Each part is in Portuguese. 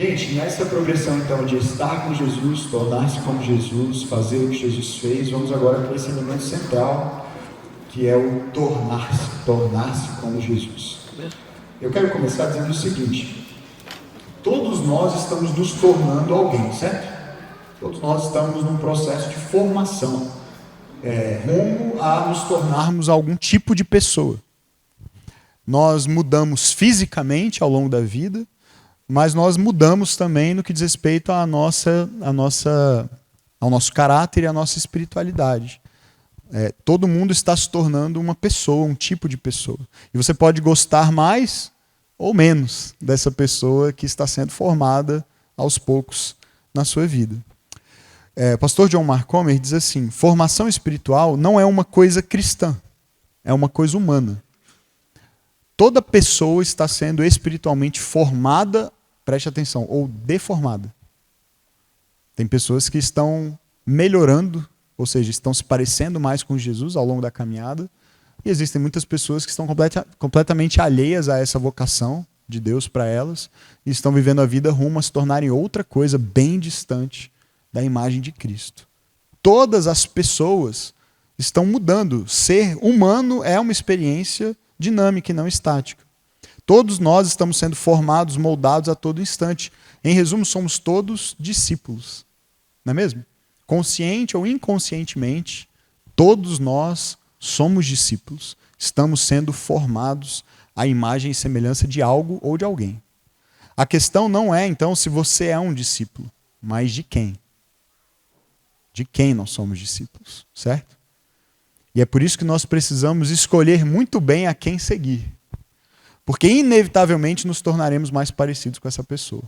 Gente, nessa progressão então de estar com Jesus, tornar-se como Jesus, fazer o que Jesus fez, vamos agora para esse elemento central, que é o tornar-se como Jesus. Eu quero começar dizendo o seguinte: todos nós estamos nos tornando alguém, certo? Todos nós estamos num processo de formação, rumo a nos tornarmos algum tipo de pessoa. Nós mudamos fisicamente ao longo da vida, mas nós mudamos também no que diz respeito ao nosso caráter e à nossa espiritualidade. Todo mundo está se tornando uma pessoa, um tipo de pessoa. E você pode gostar mais ou menos dessa pessoa que está sendo formada aos poucos na sua vida. Pastor John Mark Comer diz assim: formação espiritual não é uma coisa cristã, é uma coisa humana. Toda pessoa está sendo espiritualmente formada, preste atenção, ou deformada. Tem pessoas que estão melhorando, ou seja, estão se parecendo mais com Jesus ao longo da caminhada, e existem muitas pessoas que estão completamente alheias a essa vocação de Deus para elas, e estão vivendo a vida rumo a se tornarem outra coisa bem distante da imagem de Cristo. Todas as pessoas estão mudando. Ser humano é uma experiência dinâmica e não estática. Todos nós estamos sendo formados, moldados a todo instante. Em resumo, somos todos discípulos. Não é mesmo? Consciente ou inconscientemente, todos nós somos discípulos. Estamos sendo formados à imagem e semelhança de algo ou de alguém. A questão não é, então, se você é um discípulo, mas de quem? De quem nós somos discípulos, certo? E é por isso que nós precisamos escolher muito bem a quem seguir. Porque inevitavelmente nos tornaremos mais parecidos com essa pessoa.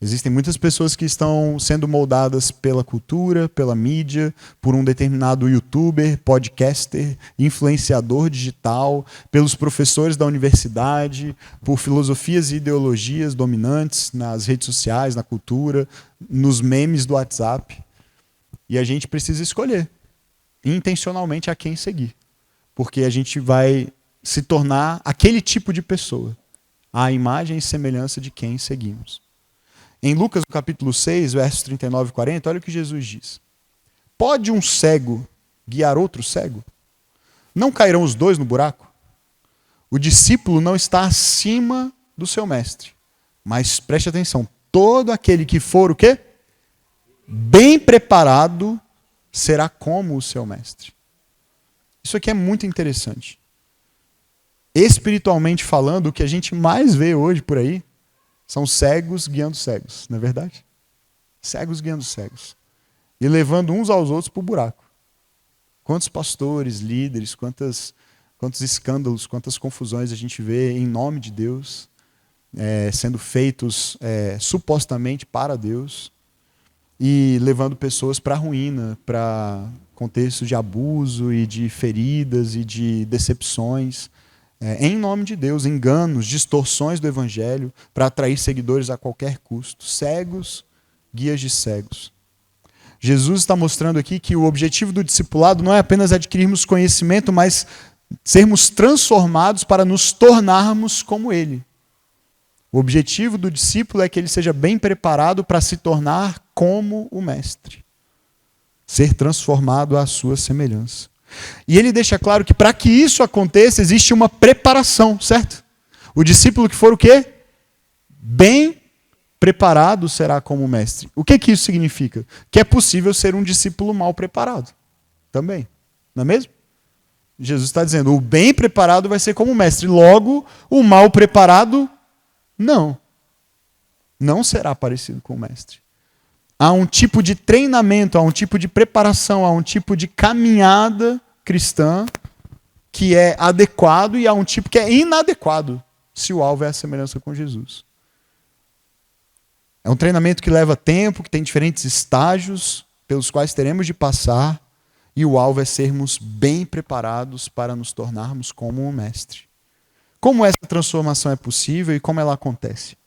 Existem muitas pessoas que estão sendo moldadas pela cultura, pela mídia, por um determinado youtuber, podcaster, influenciador digital, pelos professores da universidade, por filosofias e ideologias dominantes nas redes sociais, na cultura, nos memes do WhatsApp. E a gente precisa escolher intencionalmente a quem seguir. Porque a gente vai se tornar aquele tipo de pessoa, à imagem e semelhança de quem seguimos. Em Lucas, no capítulo 6, versos 39 e 40, olha o que Jesus diz. Pode um cego guiar outro cego? Não cairão os dois no buraco? O discípulo não está acima do seu mestre. Mas preste atenção, todo aquele que for o quê? Bem preparado será como o seu mestre. Isso aqui é muito interessante. Espiritualmente falando, o que a gente mais vê hoje por aí são cegos guiando cegos, não é verdade? Cegos guiando cegos. E levando uns aos outros para o buraco. Quantos pastores, líderes, quantos escândalos, quantas confusões a gente vê em nome de Deus, sendo feitos supostamente para Deus, e levando pessoas para a ruína, para contextos de abuso e de feridas e de decepções. Em nome de Deus, enganos, distorções do evangelho para atrair seguidores a qualquer custo. Cegos, guias de cegos. Jesus está mostrando aqui que o objetivo do discipulado não é apenas adquirirmos conhecimento, mas sermos transformados para nos tornarmos como Ele. O objetivo do discípulo é que ele seja bem preparado para se tornar como o mestre. Ser transformado à sua semelhança. E ele deixa claro que para que isso aconteça, existe uma preparação, certo? O discípulo que for o quê? Bem preparado será como mestre. O que isso significa? Que é possível ser um discípulo mal preparado. Também. Não é mesmo? Jesus está dizendo, o bem preparado vai ser como mestre. Logo, o mal preparado, não. Não será parecido com o mestre. Há um tipo de treinamento, há um tipo de preparação, há um tipo de caminhada cristã que é adequado e há um tipo que é inadequado se o alvo é a semelhança com Jesus. É um treinamento que leva tempo, que tem diferentes estágios pelos quais teremos de passar e o alvo é sermos bem preparados para nos tornarmos como o mestre. Como essa transformação é possível e como ela acontece?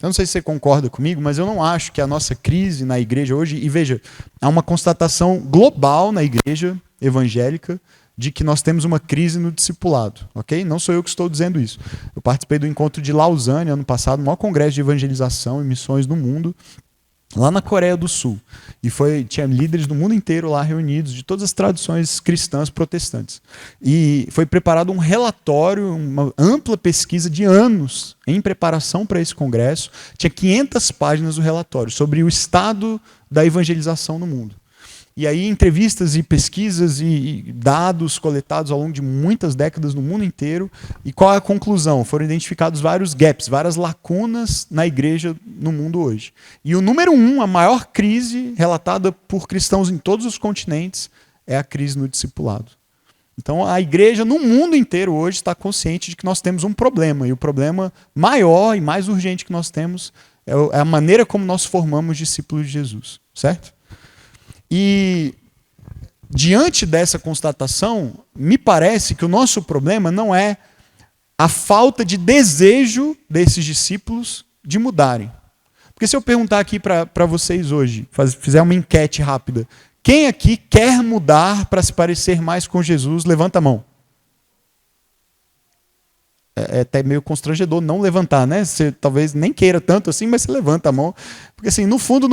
Eu não sei se você concorda comigo, mas eu não acho que a nossa crise na igreja hoje, e veja, há uma constatação global na igreja evangélica de que nós temos uma crise no discipulado, ok? Não sou eu que estou dizendo isso. Eu participei do encontro de Lausanne ano passado, o maior congresso de evangelização e missões no mundo, lá na Coreia do Sul. E tinha líderes do mundo inteiro lá reunidos, de todas as tradições cristãs protestantes. E foi preparado um relatório, uma ampla pesquisa de anos em preparação para esse congresso. Tinha 500 páginas do relatório sobre o estado da evangelização no mundo. E aí entrevistas e pesquisas e dados coletados ao longo de muitas décadas no mundo inteiro. E qual é a conclusão? Foram identificados vários gaps, várias lacunas na igreja no mundo hoje. E o número 1, a maior crise relatada por cristãos em todos os continentes, é a crise no discipulado. Então a igreja no mundo inteiro hoje está consciente de que nós temos um problema. E o problema maior e mais urgente que nós temos é a maneira como nós formamos discípulos de Jesus. Certo? E diante dessa constatação, me parece que o nosso problema não é a falta de desejo desses discípulos de mudarem. Porque se eu perguntar aqui para vocês hoje, fizer uma enquete rápida, quem aqui quer mudar para se parecer mais com Jesus, levanta a mão. É até meio constrangedor não levantar, né? Você talvez nem queira tanto assim, mas você levanta a mão. Porque assim, no fundo,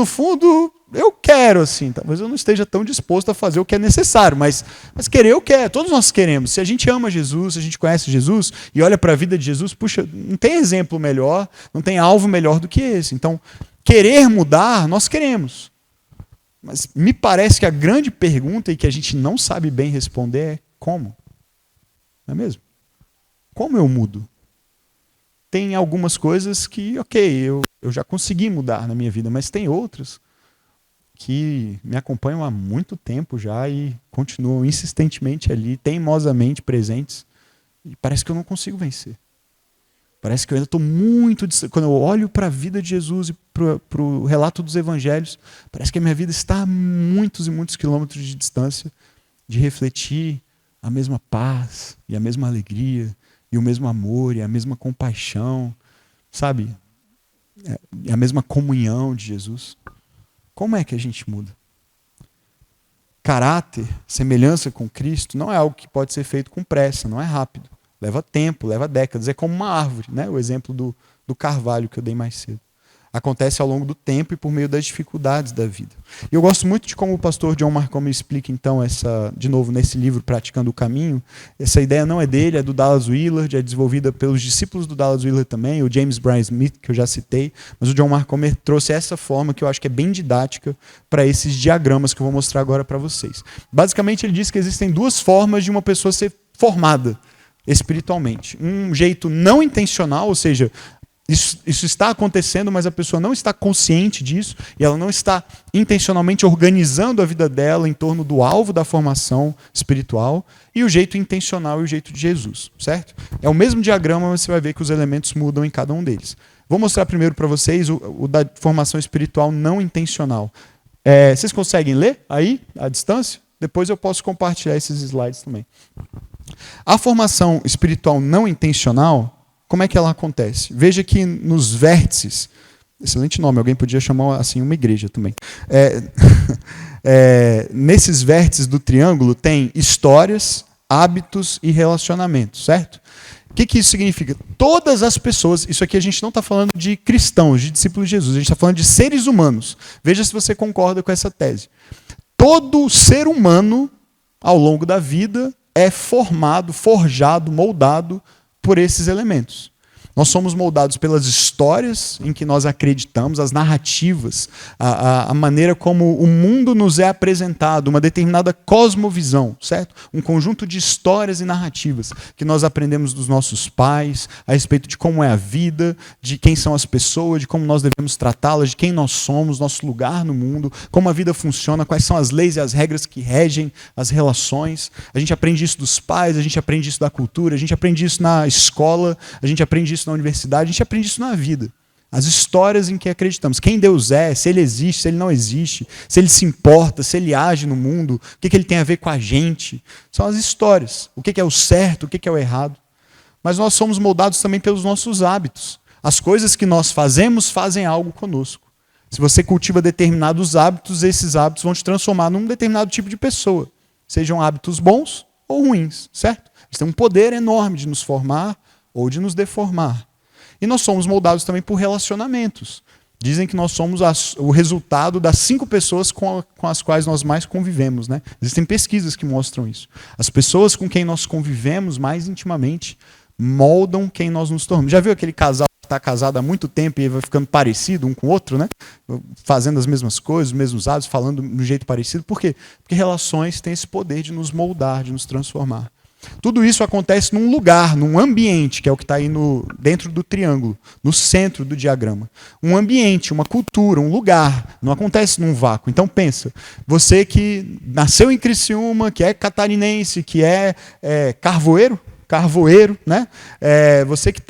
eu quero, assim. Talvez eu não esteja tão disposto a fazer o que é necessário, mas querer eu quero. Todos nós queremos. Se a gente ama Jesus, se a gente conhece Jesus e olha para a vida de Jesus, puxa, não tem exemplo melhor, não tem alvo melhor do que esse. Então, querer mudar, nós queremos. Mas me parece que a grande pergunta e que a gente não sabe bem responder é como? Não é mesmo? Como eu mudo? Tem algumas coisas que, eu já consegui mudar na minha vida, mas tem outras que me acompanham há muito tempo já e continuam insistentemente ali, teimosamente presentes, e parece que eu não consigo vencer. Parece que eu ainda estou muito... Quando eu olho para a vida de Jesus e para o relato dos evangelhos, parece que a minha vida está a muitos e muitos quilômetros de distância de refletir a mesma paz e a mesma alegria e o mesmo amor e a mesma compaixão, sabe? E a mesma comunhão de Jesus. Como é que a gente muda? Caráter, semelhança com Cristo, não é algo que pode ser feito com pressa, não é rápido. Leva tempo, leva décadas. É como uma árvore, né? O exemplo do carvalho que eu dei mais cedo. Acontece ao longo do tempo e por meio das dificuldades da vida. E eu gosto muito de como o pastor John Marcom explica, então, de novo, nesse livro, Praticando o Caminho. Essa ideia não é dele, é do Dallas Willard, é desenvolvida pelos discípulos do Dallas Willard também, o James Bryan Smith, que eu já citei, mas o John Marcom trouxe essa forma que eu acho que é bem didática para esses diagramas que eu vou mostrar agora para vocês. Basicamente, ele diz que existem duas formas de uma pessoa ser formada espiritualmente. Um jeito não intencional, ou seja, isso está acontecendo, mas a pessoa não está consciente disso e ela não está intencionalmente organizando a vida dela em torno do alvo da formação espiritual, e o jeito intencional e o jeito de Jesus, certo? É o mesmo diagrama, mas você vai ver que os elementos mudam em cada um deles. Vou mostrar primeiro para vocês o da formação espiritual não intencional. Vocês conseguem ler aí, à distância? Depois eu posso compartilhar esses slides também. A formação espiritual não intencional, como é que ela acontece? Veja que nos vértices, excelente nome, alguém podia chamar assim uma igreja também. Nesses vértices do triângulo tem histórias, hábitos e relacionamentos, certo? O que isso significa? Todas as pessoas, isso aqui a gente não está falando de cristãos, de discípulos de Jesus, a gente está falando de seres humanos. Veja se você concorda com essa tese. Todo ser humano, ao longo da vida, é formado, forjado, moldado por esses elementos. Nós somos moldados pelas histórias em que nós acreditamos, as narrativas, a maneira como o mundo nos é apresentado, uma determinada cosmovisão, certo? Um conjunto de histórias e narrativas que nós aprendemos dos nossos pais, a respeito de como é a vida, de quem são as pessoas, de como nós devemos tratá-las, de quem nós somos, nosso lugar no mundo, como a vida funciona, quais são as leis e as regras que regem as relações. A gente aprende isso dos pais, a gente aprende isso da cultura, a gente aprende isso na escola, a gente aprende isso na universidade, a gente aprende isso na vida. As histórias em que acreditamos. Quem Deus é, se Ele existe, se Ele não existe, se Ele se importa, se Ele age no mundo, o que Ele tem a ver com a gente. São as histórias. O que é o certo, o que é o errado. Mas nós somos moldados também pelos nossos hábitos. As coisas que nós fazemos fazem algo conosco. Se você cultiva determinados hábitos, esses hábitos vão te transformar num determinado tipo de pessoa. Sejam hábitos bons ou ruins, certo? Eles têm um poder enorme de nos formar ou de nos deformar. E nós somos moldados também por relacionamentos. Dizem que nós somos o resultado das 5 pessoas com as quais nós mais convivemos, né? Existem pesquisas que mostram isso. As pessoas com quem nós convivemos mais intimamente moldam quem nós nos tornamos. Já viu aquele casal que está casado há muito tempo e vai ficando parecido um com o outro, né? Fazendo as mesmas coisas, os mesmos hábitos, falando de um jeito parecido. Por quê? Porque relações têm esse poder de nos moldar, de nos transformar. Tudo isso acontece num lugar, num ambiente, que é o que está aí dentro do triângulo, no centro do diagrama. Um ambiente, uma cultura, um lugar. Não acontece num vácuo. Então pensa, você que nasceu em Criciúma, que é catarinense, que é carvoeiro, né? Você que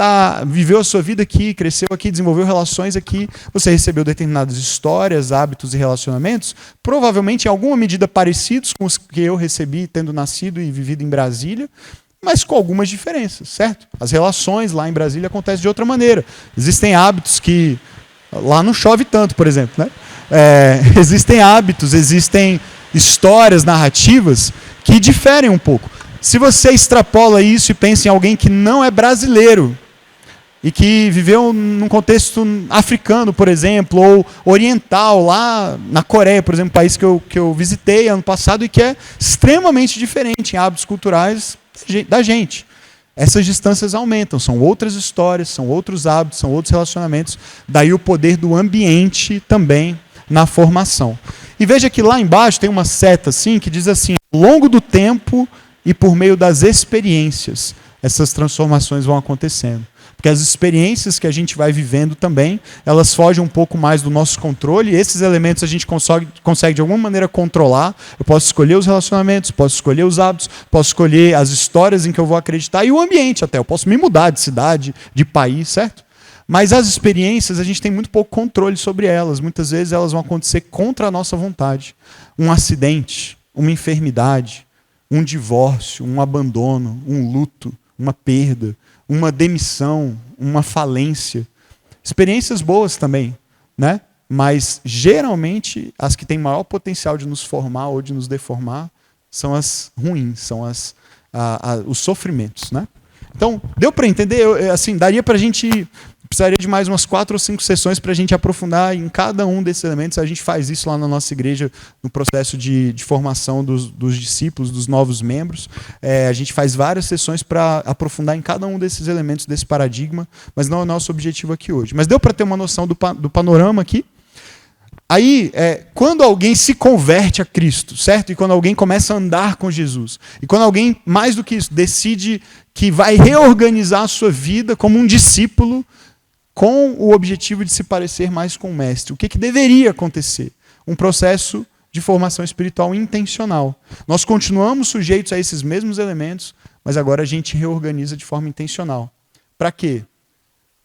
viveu a sua vida aqui, cresceu aqui, desenvolveu relações aqui, você recebeu determinadas histórias, hábitos e relacionamentos, provavelmente em alguma medida parecidos com os que eu recebi tendo nascido e vivido em Brasília, mas com algumas diferenças, certo? As relações lá em Brasília acontecem de outra maneira. Existem hábitos que... Lá não chove tanto, por exemplo, né? Existem hábitos, existem histórias, narrativas que diferem um pouco. Se você extrapola isso e pensa em alguém que não é brasileiro e que viveu num contexto africano, por exemplo, ou oriental, lá na Coreia, por exemplo, país que eu visitei ano passado e que é extremamente diferente em hábitos culturais da gente. Essas distâncias aumentam, são outras histórias, são outros hábitos, são outros relacionamentos, daí o poder do ambiente também na formação. E veja que lá embaixo tem uma seta assim, que diz assim, ao longo do tempo e por meio das experiências, essas transformações vão acontecendo. Porque as experiências que a gente vai vivendo também, elas fogem um pouco mais do nosso controle, e esses elementos a gente consegue de alguma maneira controlar. Eu posso escolher os relacionamentos, posso escolher os hábitos, posso escolher as histórias em que eu vou acreditar, e o ambiente até. Eu posso me mudar de cidade, de país, certo? Mas as experiências, a gente tem muito pouco controle sobre elas. Muitas vezes elas vão acontecer contra a nossa vontade. Um acidente, uma enfermidade, um divórcio, um abandono, um luto, uma perda, uma demissão, uma falência. Experiências boas também, né? Mas geralmente as que têm maior potencial de nos formar ou de nos deformar são as ruins, são os sofrimentos, né? Então, deu para entender? Assim, daria para a gente... Precisaria de mais umas 4 ou 5 sessões para a gente aprofundar em cada um desses elementos. A gente faz isso lá na nossa igreja, no processo de formação dos discípulos, dos novos membros. A gente faz várias sessões para aprofundar em cada um desses elementos, desse paradigma, mas não é o nosso objetivo aqui hoje. Mas deu para ter uma noção do panorama aqui? Aí, quando alguém se converte a Cristo, certo? E quando alguém começa a andar com Jesus, e quando alguém, mais do que isso, decide que vai reorganizar a sua vida como um discípulo, com o objetivo de se parecer mais com o mestre. O que deveria acontecer? Um processo de formação espiritual intencional. Nós continuamos sujeitos a esses mesmos elementos, mas agora a gente reorganiza de forma intencional. Para quê?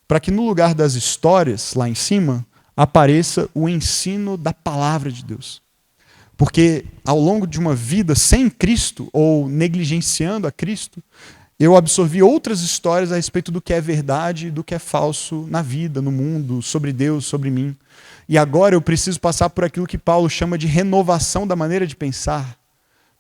Para que no lugar das histórias, lá em cima, apareça o ensino da palavra de Deus. Porque ao longo de uma vida sem Cristo, ou negligenciando a Cristo, eu absorvi outras histórias a respeito do que é verdade e do que é falso na vida, no mundo, sobre Deus, sobre mim. E agora eu preciso passar por aquilo que Paulo chama de renovação da maneira de pensar,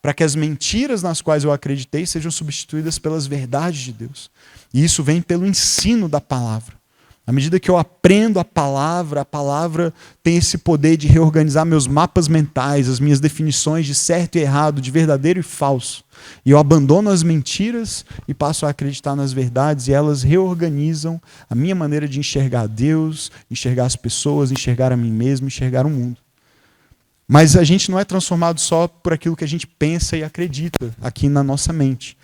para que as mentiras nas quais eu acreditei sejam substituídas pelas verdades de Deus. E isso vem pelo ensino da palavra. À medida que eu aprendo a palavra tem esse poder de reorganizar meus mapas mentais, as minhas definições de certo e errado, de verdadeiro e falso. E eu abandono as mentiras e passo a acreditar nas verdades, e elas reorganizam a minha maneira de enxergar Deus, enxergar as pessoas, enxergar a mim mesmo, enxergar o mundo. Mas a gente não é transformado só por aquilo que a gente pensa e acredita aqui na nossa mente.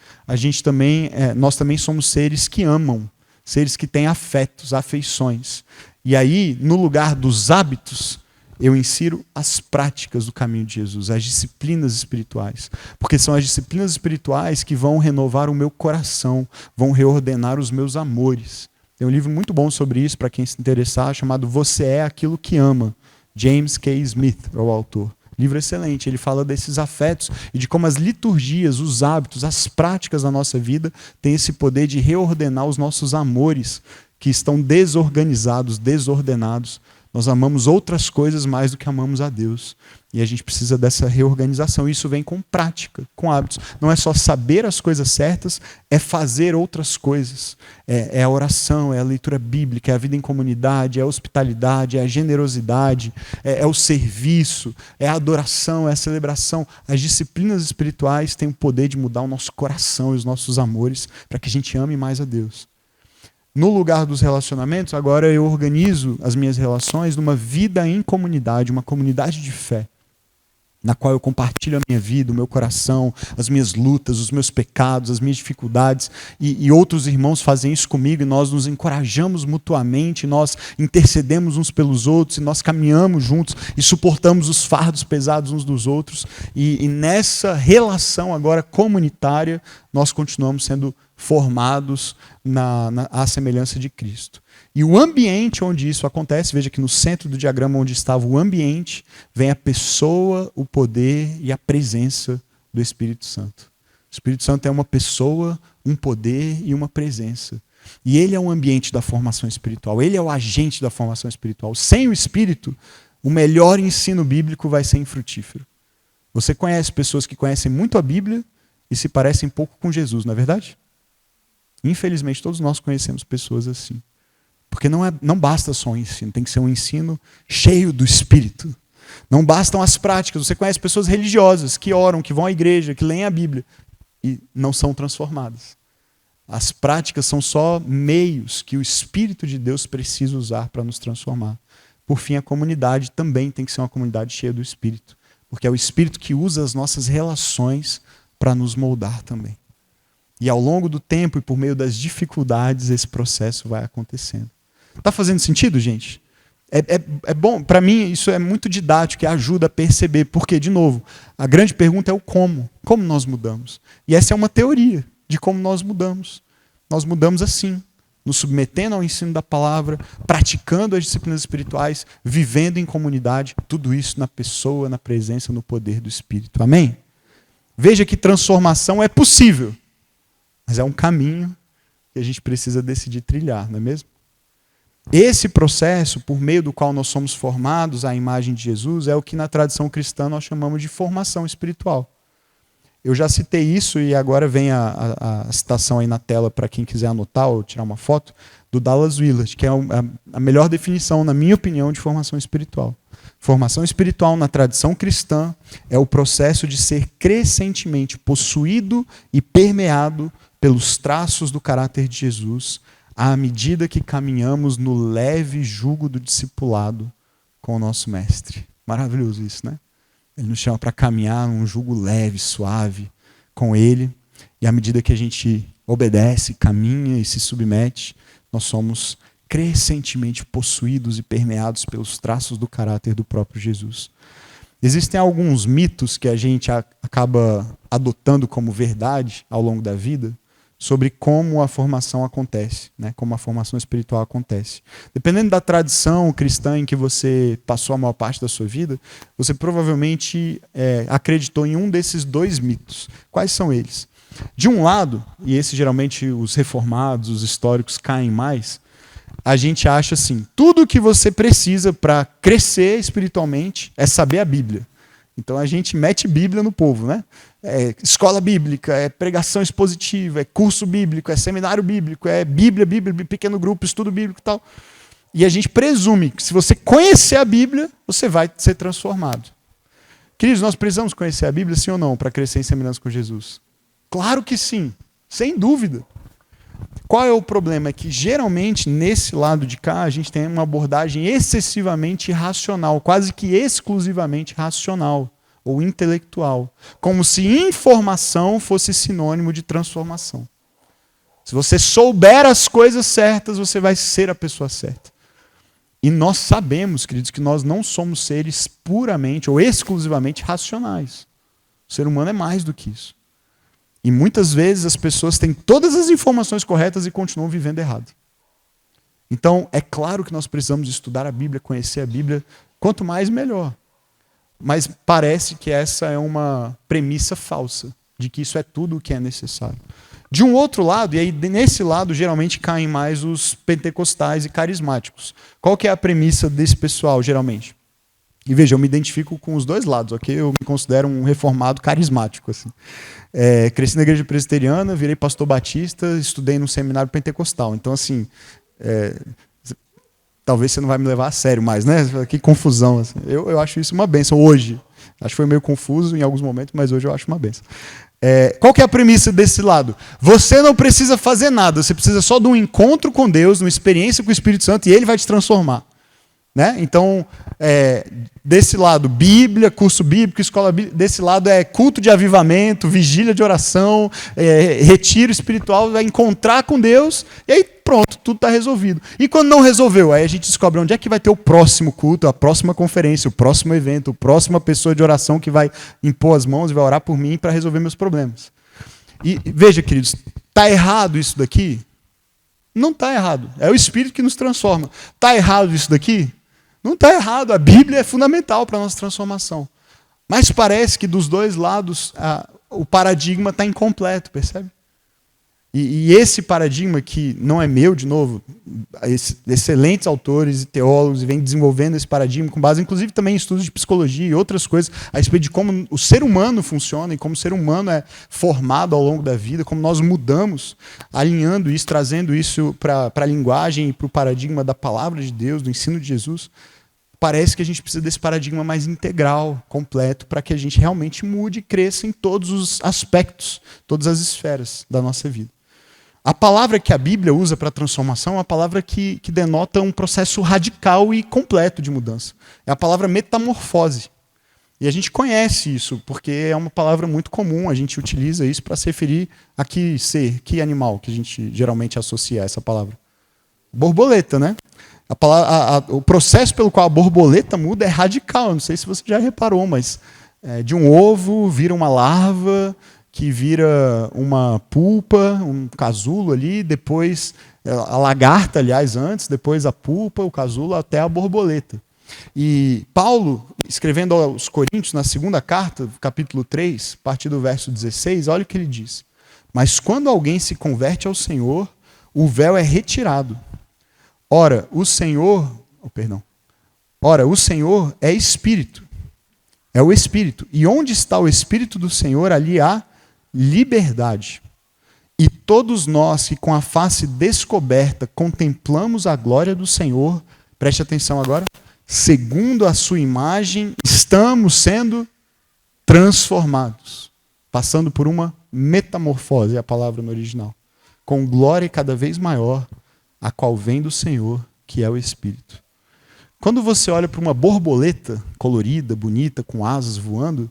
Nós também somos seres que amam, seres que têm afetos, afeições. E aí, no lugar dos hábitos, eu insiro as práticas do caminho de Jesus, as disciplinas espirituais. Porque são as disciplinas espirituais que vão renovar o meu coração, vão reordenar os meus amores. Tem um livro muito bom sobre isso, para quem se interessar, chamado Você é Aquilo que Ama. James K. Smith é o autor. Livro excelente. Ele fala desses afetos e de como as liturgias, os hábitos, as práticas da nossa vida têm esse poder de reordenar os nossos amores que estão desorganizados, desordenados Nós amamos outras coisas mais do que amamos a Deus. E a gente precisa dessa reorganização. Isso vem com prática, com hábitos. Não é só saber as coisas certas, é fazer outras coisas. É a oração, é a leitura bíblica, é a vida em comunidade, é a hospitalidade, é a generosidade, é o serviço, é a adoração, é a celebração. As disciplinas espirituais têm o poder de mudar o nosso coração e os nossos amores para que a gente ame mais a Deus. No lugar dos relacionamentos, agora eu organizo as minhas relações numa vida em comunidade, uma comunidade de fé, na qual eu compartilho a minha vida, o meu coração, as minhas lutas, os meus pecados, as minhas dificuldades, e outros irmãos fazem isso comigo, e nós nos encorajamos mutuamente, nós intercedemos uns pelos outros, e nós caminhamos juntos, e suportamos os fardos pesados uns dos outros, e nessa relação agora comunitária, nós continuamos sendo formados à semelhança de Cristo. E o ambiente onde isso acontece, veja que no centro do diagrama onde estava o ambiente, vem a pessoa, o poder e a presença do Espírito Santo. O Espírito Santo é uma pessoa, um poder e uma presença. E ele é um ambiente da formação espiritual, ele é o agente da formação espiritual. Sem o Espírito, o melhor ensino bíblico vai ser infrutífero. Você conhece pessoas que conhecem muito a Bíblia e se parecem pouco com Jesus, não é verdade? Infelizmente, todos nós conhecemos pessoas assim. Porque não basta só o ensino, tem que ser um ensino cheio do Espírito. Não bastam as práticas. Você conhece pessoas religiosas que oram, que vão à igreja, que leem a Bíblia e não são transformadas. As práticas são só meios que o Espírito de Deus precisa usar para nos transformar. Por fim, a comunidade também tem que ser uma comunidade cheia do Espírito. Porque é o Espírito que usa as nossas relações para nos moldar também. E ao longo do tempo e por meio das dificuldades, esse processo vai acontecendo. Está fazendo sentido, gente? É bom, para mim isso é muito didático e ajuda a perceber, porque, de novo, a grande pergunta é o como. Como nós mudamos? E essa é uma teoria de como nós mudamos. Nós mudamos assim, nos submetendo ao ensino da palavra, praticando as disciplinas espirituais, vivendo em comunidade, tudo isso na pessoa, na presença, no poder do Espírito. Amém? Veja que transformação é possível, mas é um caminho que a gente precisa decidir trilhar, não é mesmo? Esse processo, por meio do qual nós somos formados à imagem de Jesus, é o que na tradição cristã nós chamamos de formação espiritual. Eu já citei isso e agora vem a citação aí na tela para quem quiser anotar ou tirar uma foto, do Dallas Willard, que é a melhor definição, na minha opinião, de formação espiritual. Formação espiritual na tradição cristã é o processo de ser crescentemente possuído e permeado pelos traços do caráter de Jesus, à medida que caminhamos no leve jugo do discipulado com o nosso mestre. Maravilhoso isso, né? Ele nos chama para caminhar num jugo leve, suave com ele, e à medida que a gente obedece, caminha e se submete, nós somos crescentemente possuídos e permeados pelos traços do caráter do próprio Jesus. Existem alguns mitos que a gente acaba adotando como verdade ao longo da vida, sobre como a formação acontece, né? Como a formação espiritual acontece. Dependendo da tradição cristã em que você passou a maior parte da sua vida, você provavelmente acreditou em um desses dois mitos. Quais são eles? De um lado, e esse geralmente os reformados, os históricos caem mais, a gente acha assim, tudo o que você precisa para crescer espiritualmente é saber a Bíblia. Então a gente mete Bíblia no povo, né? É escola bíblica, é pregação expositiva, é curso bíblico, é seminário bíblico, é Bíblia, pequeno grupo, estudo bíblico e tal. E a gente presume que se você conhecer a Bíblia, você vai ser transformado. Queridos, nós precisamos conhecer a Bíblia, sim ou não, para crescer em semelhança com Jesus? Claro que sim, sem dúvida. Qual é o problema? É que geralmente nesse lado de cá a gente tem uma abordagem excessivamente racional, quase que exclusivamente racional ou intelectual, como se informação fosse sinônimo de transformação. Se você souber as coisas certas, você vai ser a pessoa certa. E nós sabemos, queridos, que nós não somos seres puramente ou exclusivamente racionais. O ser humano é mais do que isso. E muitas vezes as pessoas têm todas as informações corretas e continuam vivendo errado. Então, é claro que nós precisamos estudar a Bíblia, conhecer a Bíblia, quanto mais melhor. Mas parece que essa é uma premissa falsa, de que isso é tudo o que é necessário. De um outro lado, e aí nesse lado geralmente caem mais os pentecostais e carismáticos. Qual que é a premissa desse pessoal, geralmente? E veja, eu me identifico com os dois lados, ok? Eu me considero um reformado carismático. Assim. Cresci na igreja presbiteriana, virei pastor batista, estudei num seminário pentecostal. Então, assim, talvez você não vai me levar a sério mais, né? Que confusão. Assim. Eu acho isso uma bênção hoje. Acho que foi meio confuso em alguns momentos, mas hoje eu acho uma bênção. Qual que é a premissa desse lado? Você não precisa fazer nada, você precisa só de um encontro com Deus, de uma experiência com o Espírito Santo, e Ele vai te transformar. Né? Então, desse lado, Bíblia, curso bíblico, escola bíblica. Desse lado é culto de avivamento, vigília de oração, retiro espiritual, vai encontrar com Deus, e aí pronto, tudo está resolvido. E quando não resolveu, aí a gente descobre onde é que vai ter o próximo culto, a próxima conferência, o próximo evento, a próxima pessoa de oração que vai impor as mãos e vai orar por mim para resolver meus problemas. E veja, queridos, está errado isso daqui? Não está errado. É o Espírito que nos transforma. Está errado isso daqui? Não está errado, a Bíblia é fundamental para a nossa transformação. Mas parece que dos dois lados o paradigma está incompleto, percebe? E esse paradigma que não é meu, de novo, excelentes autores e teólogos vêm desenvolvendo esse paradigma com base, inclusive, também em estudos de psicologia e outras coisas, a respeito de como o ser humano funciona e como o ser humano é formado ao longo da vida, como nós mudamos, alinhando isso, trazendo isso para a linguagem e para o paradigma da palavra de Deus, do ensino de Jesus. Parece que a gente precisa desse paradigma mais integral, completo, para que a gente realmente mude e cresça em todos os aspectos, todas as esferas da nossa vida. A palavra que a Bíblia usa para transformação é uma palavra que denota um processo radical e completo de mudança. É a palavra metamorfose. E a gente conhece isso, porque é uma palavra muito comum, a gente utiliza isso para se referir a que ser, que animal que a gente geralmente associa a essa palavra. Borboleta, né? O processo pelo qual a borboleta muda é radical. Não sei se você já reparou, mas de um ovo vira uma larva, que vira uma pulpa, um casulo ali, depois a lagarta, aliás, antes, depois a pulpa, o casulo, até a borboleta. E Paulo, escrevendo aos Coríntios, na segunda carta, capítulo 3, a partir do verso 16, olha o que ele diz. Mas quando alguém se converte ao Senhor, o véu é retirado. Ora, o Senhor é Espírito. É o Espírito. E onde está o Espírito do Senhor, ali há liberdade. E todos nós que com a face descoberta contemplamos a glória do Senhor, preste atenção agora, segundo a sua imagem, estamos sendo transformados, passando por uma metamorfose, é a palavra no original, com glória cada vez maior, a qual vem do Senhor, que é o Espírito. Quando você olha para uma borboleta colorida, bonita, com asas voando,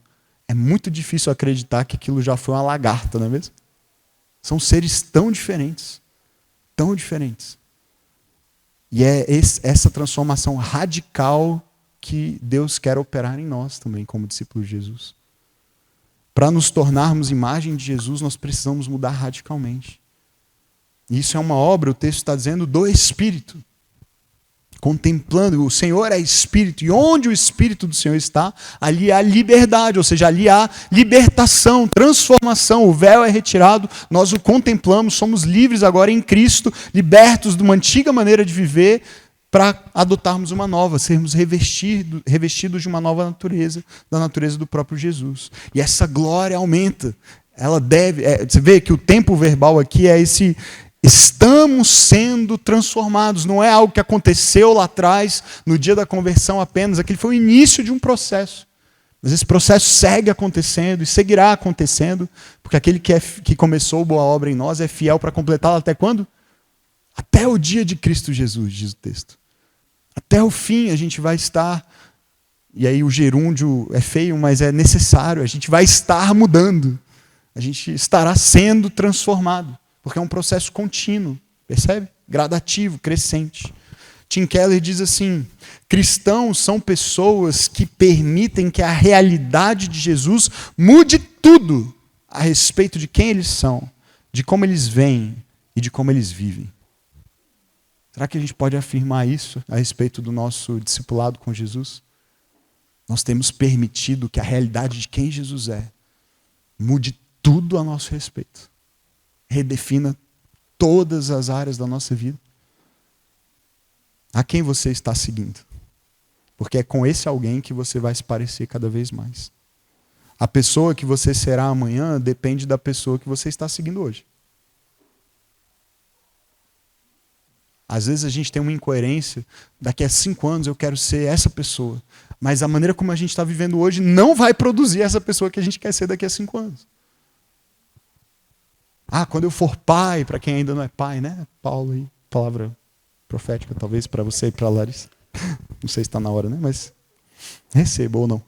é muito difícil acreditar que aquilo já foi uma lagarta, não é mesmo? São seres tão diferentes. Tão diferentes. E é essa transformação radical que Deus quer operar em nós também, como discípulos de Jesus. Para nos tornarmos imagem de Jesus, nós precisamos mudar radicalmente. E isso é uma obra, o texto está dizendo, do Espírito. Contemplando, o Senhor é Espírito, e onde o Espírito do Senhor está, ali há liberdade, ou seja, ali há libertação, transformação, o véu é retirado, nós o contemplamos, somos livres agora em Cristo, libertos de uma antiga maneira de viver, para adotarmos uma nova, sermos revestidos de uma nova natureza, da natureza do próprio Jesus. E essa glória aumenta, ela deve, você vê que o tempo verbal aqui é esse... Estamos sendo transformados, não é algo que aconteceu lá atrás, no dia da conversão apenas, aquele foi o início de um processo. Mas esse processo segue acontecendo e seguirá acontecendo, porque aquele que começou boa obra em nós é fiel para completá-la até quando? Até o dia de Cristo Jesus, diz o texto. Até o fim a gente vai estar, e aí o gerúndio é feio, mas é necessário, a gente vai estar mudando, a gente estará sendo transformado. Porque é um processo contínuo, percebe? Gradativo, crescente. Tim Keller diz assim, cristãos são pessoas que permitem que a realidade de Jesus mude tudo a respeito de quem eles são, de como eles veem e de como eles vivem. Será que a gente pode afirmar isso a respeito do nosso discipulado com Jesus? Nós temos permitido que a realidade de quem Jesus é mude tudo a nosso respeito. redefina todas as áreas da nossa vida. A quem você está seguindo? Porque é com esse alguém que você vai se parecer cada vez mais. A pessoa que você será amanhã depende da pessoa que você está seguindo hoje. Às vezes a gente tem uma incoerência, daqui a 5 anos eu quero ser essa pessoa, mas a maneira como a gente está vivendo hoje não vai produzir essa pessoa que a gente quer ser daqui a 5 anos. Quando eu for pai, para quem ainda não é pai, né? Paulo aí, palavra profética, talvez para você e para a Larissa. Não sei se está na hora, né? Mas receba ou não.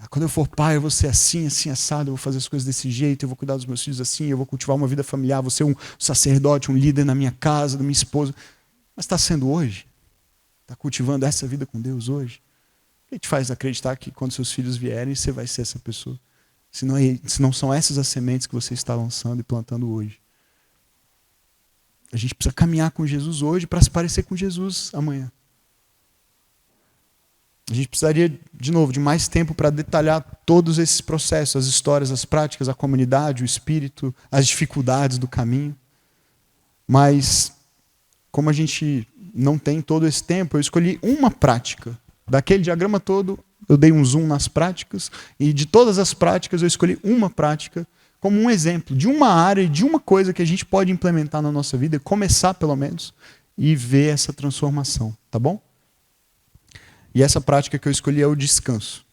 Quando eu for pai, eu vou ser assim, assim, assado, eu vou fazer as coisas desse jeito, eu vou cuidar dos meus filhos assim, eu vou cultivar uma vida familiar, vou ser um sacerdote, um líder na minha casa, da minha esposa. Mas está sendo hoje? Está cultivando essa vida com Deus hoje? O que te faz acreditar que quando seus filhos vierem, você vai ser essa pessoa? Se não são essas as sementes que você está lançando e plantando hoje. A gente precisa caminhar com Jesus hoje para se parecer com Jesus amanhã. A gente precisaria, de novo, de mais tempo para detalhar todos esses processos, as histórias, as práticas, a comunidade, o espírito, as dificuldades do caminho. Mas, como a gente não tem todo esse tempo, eu escolhi uma prática. Daquele diagrama todo, eu dei um zoom nas práticas, e de todas as práticas, eu escolhi uma prática como um exemplo de uma área e de uma coisa que a gente pode implementar na nossa vida, começar pelo menos, e ver essa transformação, tá bom? E essa prática que eu escolhi é o descanso.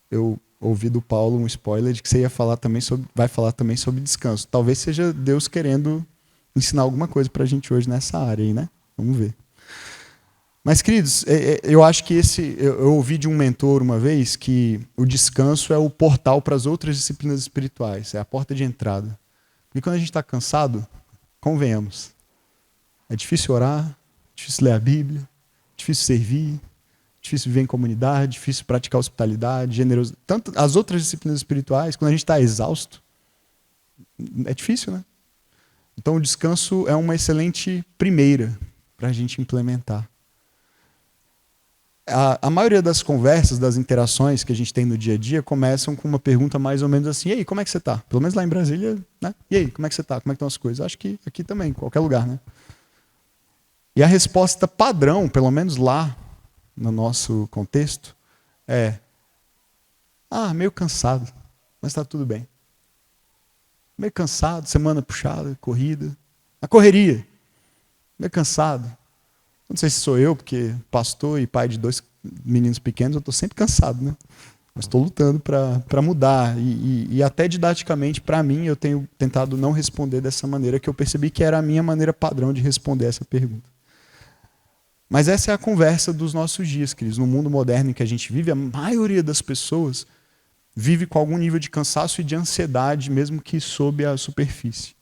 Eu ouvi do Paulo um spoiler de que você vai falar também sobre descanso. Talvez seja Deus querendo ensinar alguma coisa para a gente hoje nessa área aí, né? Vamos ver. Mas, queridos, eu acho que eu ouvi de um mentor uma vez que o descanso é o portal para as outras disciplinas espirituais, é a porta de entrada. Porque quando a gente está cansado, convenhamos, é difícil orar, difícil ler a Bíblia, difícil servir, difícil viver em comunidade, difícil praticar hospitalidade, generosidade. Tanto as outras disciplinas espirituais, quando a gente está exausto, é difícil, né? Então o descanso é uma excelente primeira para a gente implementar. A maioria das conversas, das interações que a gente tem no dia a dia começam com uma pergunta mais ou menos assim: e aí, como é que você está? Pelo menos lá em Brasília, né? E aí, como é que você está? Como é que estão as coisas? Acho que aqui também, em qualquer lugar, né? E a resposta padrão, pelo menos lá, no nosso contexto, é: meio cansado, mas está tudo bem. Meio cansado, semana puxada, corrida, a correria, meio cansado. Não sei se sou eu, porque pastor e pai de 2 meninos pequenos, eu estou sempre cansado, né? Mas estou lutando para mudar. E até didaticamente, para mim, eu tenho tentado não responder dessa maneira, que eu percebi que era a minha maneira padrão de responder essa pergunta. Mas essa é a conversa dos nossos dias, queridos. No mundo moderno em que a gente vive, a maioria das pessoas vive com algum nível de cansaço e de ansiedade, mesmo que sob a superfície.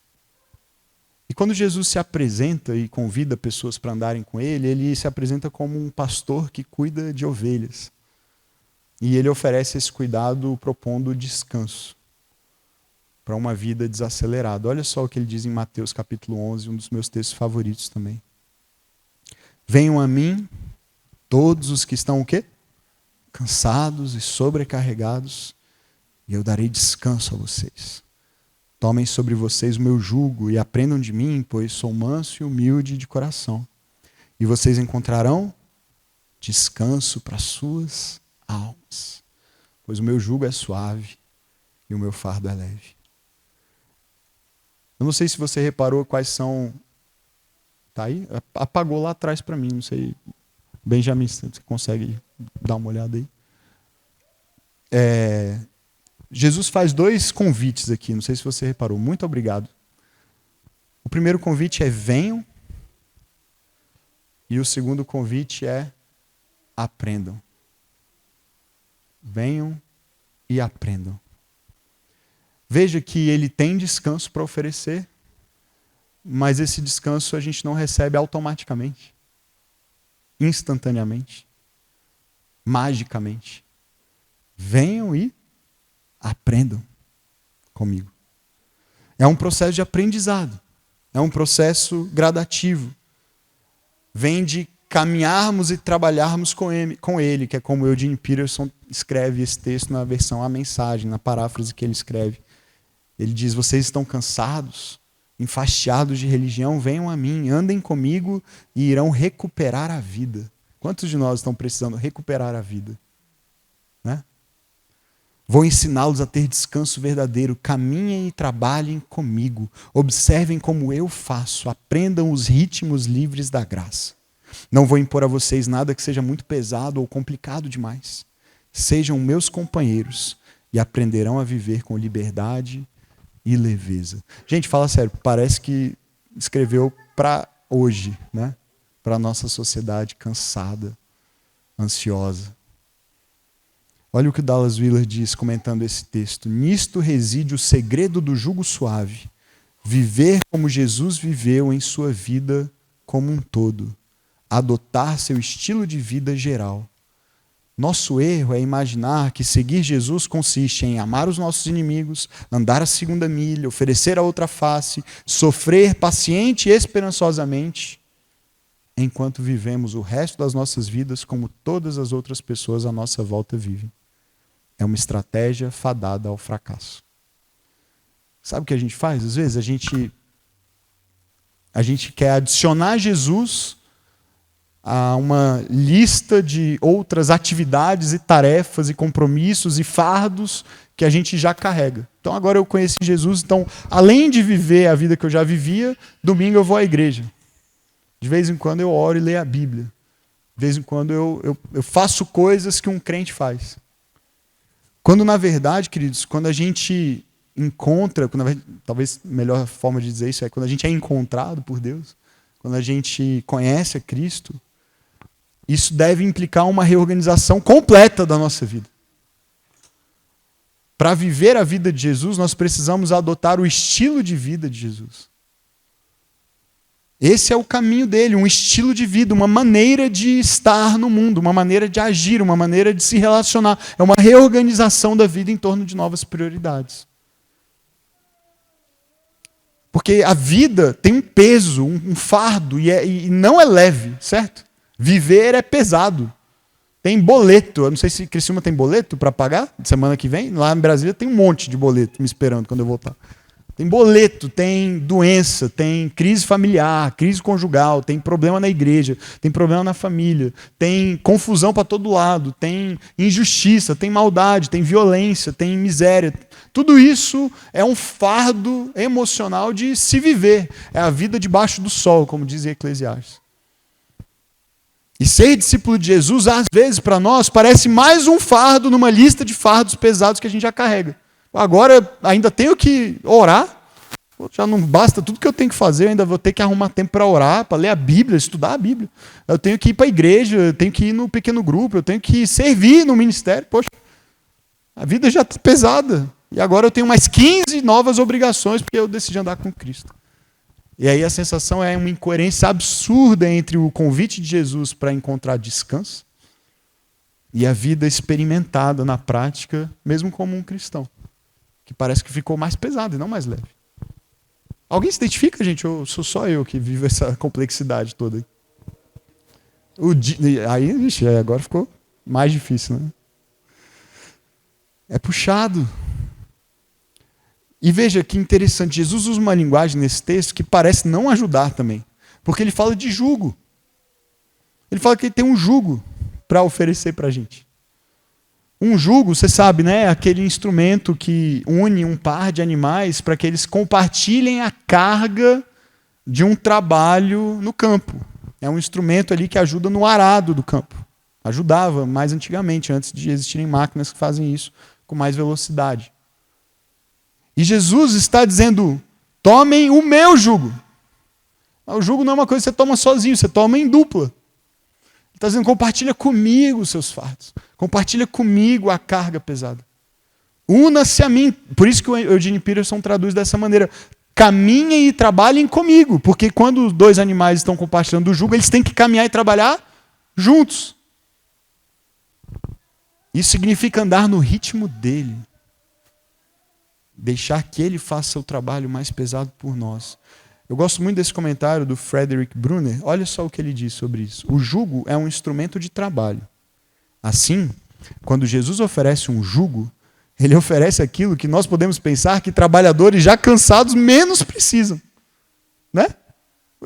E quando Jesus se apresenta e convida pessoas para andarem com ele, ele se apresenta como um pastor que cuida de ovelhas. E ele oferece esse cuidado propondo descanso para uma vida desacelerada. Olha só o que ele diz em Mateus capítulo 11, um dos meus textos favoritos também. Venham a mim todos os que estão o quê? Cansados e sobrecarregados, e eu darei descanso a vocês. Tomem sobre vocês o meu jugo e aprendam de mim, pois sou manso e humilde de coração. E vocês encontrarão descanso para suas almas. Pois o meu jugo é suave e o meu fardo é leve. Eu não sei se você reparou quais são... Tá aí? Apagou lá atrás para mim, não sei. Benjamin, você consegue dar uma olhada aí? Jesus faz 2 convites aqui, não sei se você reparou. Muito obrigado. O primeiro convite é: venham. E o segundo convite é: aprendam. Venham e aprendam. Veja que ele tem descanso para oferecer, mas esse descanso a gente não recebe automaticamente, instantaneamente, magicamente. Venham e aprendam comigo. É um processo de aprendizado. É um processo gradativo. Vem de caminharmos e trabalharmos com ele, que é como Eugene Peterson escreve esse texto na versão A Mensagem, na paráfrase que ele escreve. Ele diz: vocês estão cansados, enfastiados de religião, venham a mim, andem comigo e irão recuperar a vida. Quantos de nós estão precisando recuperar a vida? Né? Vou ensiná-los a ter descanso verdadeiro. Caminhem e trabalhem comigo. Observem como eu faço. Aprendam os ritmos livres da graça. Não vou impor a vocês nada que seja muito pesado ou complicado demais. Sejam meus companheiros e aprenderão a viver com liberdade e leveza. Gente, fala sério, parece que escreveu para hoje, né? Para a nossa sociedade cansada, ansiosa. Olha o que o Dallas Willard diz comentando esse texto. Nisto reside o segredo do jugo suave. Viver como Jesus viveu em sua vida como um todo. Adotar seu estilo de vida geral. Nosso erro é imaginar que seguir Jesus consiste em amar os nossos inimigos, andar a segunda milha, oferecer a outra face, sofrer paciente e esperançosamente, enquanto vivemos o resto das nossas vidas como todas as outras pessoas à nossa volta vivem. É uma estratégia fadada ao fracasso. Sabe o que a gente faz? Às vezes a gente quer adicionar Jesus a uma lista de outras atividades e tarefas e compromissos e fardos que a gente já carrega. Então agora eu conheci Jesus, então além de viver a vida que eu já vivia, domingo eu vou à igreja. De vez em quando eu oro e leio a Bíblia. De vez em quando eu faço coisas que um crente faz. Quando na verdade, queridos, quando a gente encontra, talvez a melhor forma de dizer isso é quando a gente é encontrado por Deus, quando a gente conhece a Cristo, isso deve implicar uma reorganização completa da nossa vida. Para viver a vida de Jesus, nós precisamos adotar o estilo de vida de Jesus. Esse é o caminho dele, um estilo de vida, uma maneira de estar no mundo, uma maneira de agir, uma maneira de se relacionar. É uma reorganização da vida em torno de novas prioridades. Porque a vida tem um peso, um fardo, e não é leve, certo? Viver é pesado. Tem boleto. Eu não sei se Criciúma tem boleto para pagar semana que vem. Lá em Brasília tem um monte de boleto me esperando quando eu voltar. Tem boleto, tem doença, tem crise familiar, crise conjugal, tem problema na igreja, tem problema na família, tem confusão para todo lado, tem injustiça, tem maldade, tem violência, tem miséria. Tudo isso é um fardo emocional de se viver. É a vida debaixo do sol, como dizia Eclesiastes. E ser discípulo de Jesus, às vezes, para nós, parece mais um fardo numa lista de fardos pesados que a gente já carrega. Agora, ainda tenho que orar. Já não basta tudo que eu tenho que fazer, eu ainda vou ter que arrumar tempo para orar, para ler a Bíblia, estudar a Bíblia. Eu tenho que ir para a igreja, eu tenho que ir no pequeno grupo, eu tenho que servir no ministério. Poxa, a vida já está pesada. E agora eu tenho mais 15 novas obrigações porque eu decidi andar com Cristo. E aí a sensação é uma incoerência absurda entre o convite de Jesus para encontrar descanso e a vida experimentada na prática, mesmo como um cristão, que parece que ficou mais pesado e não mais leve. Alguém se identifica, gente? Ou sou só eu que vivo essa complexidade toda? Aí, vixe, agora ficou mais difícil, né? É puxado. E veja que interessante, Jesus usa uma linguagem nesse texto que parece não ajudar também. Porque ele fala de jugo. Ele fala que ele tem um jugo para oferecer para a gente. Um jugo, você sabe, né? É aquele instrumento que une um par de animais para que eles compartilhem a carga de um trabalho no campo. É um instrumento ali que ajuda no arado do campo. Ajudava mais antigamente, antes de existirem máquinas que fazem isso com mais velocidade. E Jesus está dizendo, tomem o meu jugo. O jugo não é uma coisa que você toma sozinho, você toma em dupla. Ele está dizendo, compartilha comigo os seus fardos. Compartilha comigo a carga pesada. Una-se a mim. Por isso que o Eugene Peterson traduz dessa maneira. Caminhem e trabalhem comigo. Porque quando os dois animais estão compartilhando o jugo, eles têm que caminhar e trabalhar juntos. Isso significa andar no ritmo dele. Deixar que ele faça o trabalho mais pesado por nós. Eu gosto muito desse comentário do Frederick Brunner. Olha só o que ele diz sobre isso. O jugo é um instrumento de trabalho. Assim, quando Jesus oferece um jugo, Ele oferece aquilo que nós podemos pensar que trabalhadores já cansados menos precisam. Né?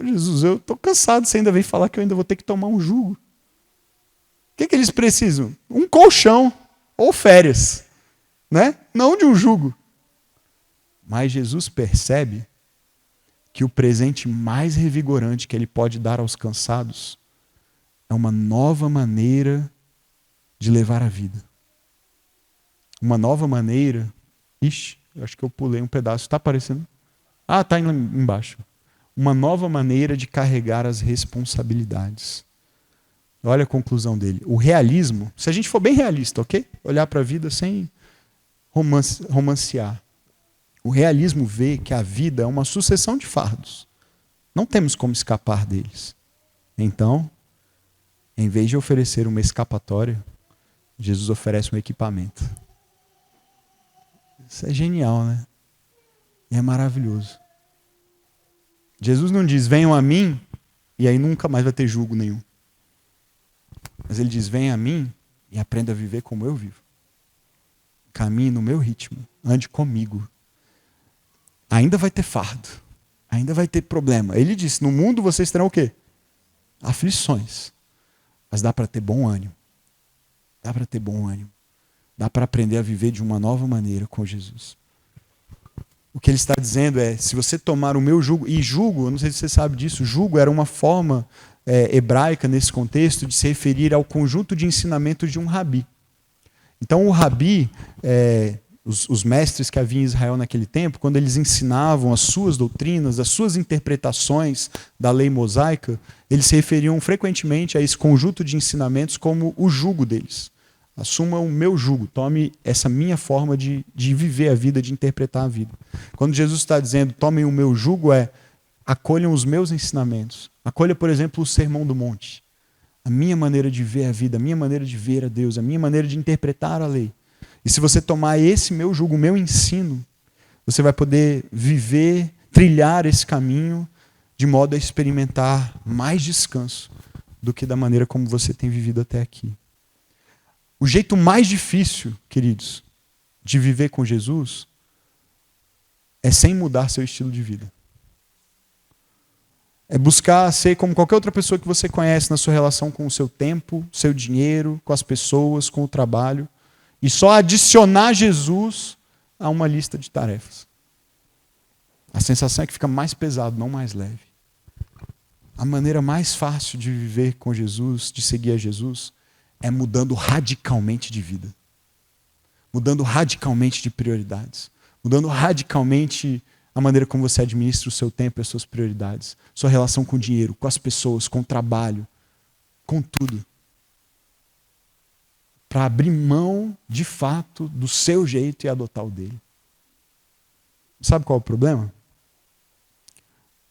Jesus, eu estou cansado, você ainda vem falar que eu ainda vou ter que tomar um jugo. O que eles precisam? Um colchão ou férias. Né? Não de um jugo. Mas Jesus percebe que o presente mais revigorante que ele pode dar aos cansados é uma nova maneira de levar a vida. Uma nova maneira... Ixi, eu acho que eu pulei um pedaço. Está aparecendo? Ah, está embaixo. Uma nova maneira de carregar as responsabilidades. Olha a conclusão dele. O realismo, se a gente for bem realista, ok? Olhar para a vida sem romancear. O realismo vê que a vida é uma sucessão de fardos. Não temos como escapar deles. Então, em vez de oferecer uma escapatória, Jesus oferece um equipamento. Isso é genial, né? E é maravilhoso. Jesus não diz, venham a mim, e aí nunca mais vai ter jugo nenhum. Mas ele diz, venha a mim e aprenda a viver como eu vivo. Caminhe no meu ritmo, ande comigo. Ainda vai ter fardo, ainda vai ter problema. Ele disse, no mundo vocês terão o quê? Aflições. Mas dá para ter bom ânimo. Dá para ter bom ânimo. Dá para aprender a viver de uma nova maneira com Jesus. O que ele está dizendo é, se você tomar o meu jugo, e jugo, eu não sei se você sabe disso, jugo era uma forma hebraica nesse contexto de se referir ao conjunto de ensinamentos de um rabi. Então o rabi, os mestres que havia em Israel naquele tempo, quando eles ensinavam as suas doutrinas, as suas interpretações da lei mosaica, eles se referiam frequentemente a esse conjunto de ensinamentos como o jugo deles. Assuma o meu jugo, tome essa minha forma de viver a vida, de interpretar a vida. Quando Jesus está dizendo, tomem o meu jugo, acolham os meus ensinamentos. Acolha, por exemplo, o Sermão do Monte. A minha maneira de ver a vida, a minha maneira de ver a Deus, a minha maneira de interpretar a lei. E se você tomar esse meu jugo, o meu ensino, você vai poder viver, trilhar esse caminho de modo a experimentar mais descanso do que da maneira como você tem vivido até aqui. O jeito mais difícil, queridos, de viver com Jesus é sem mudar seu estilo de vida. É buscar ser como qualquer outra pessoa que você conhece na sua relação com o seu tempo, seu dinheiro, com as pessoas, com o trabalho. E só adicionar Jesus a uma lista de tarefas. A sensação é que fica mais pesado, não mais leve. A maneira mais fácil de viver com Jesus, de seguir a Jesus, é mudando radicalmente de vida. Mudando radicalmente de prioridades. Mudando radicalmente a maneira como você administra o seu tempo e as suas prioridades. Sua relação com o dinheiro, com as pessoas, com o trabalho, com tudo. Para abrir mão, de fato, do seu jeito e adotar o dele. Sabe qual é o problema?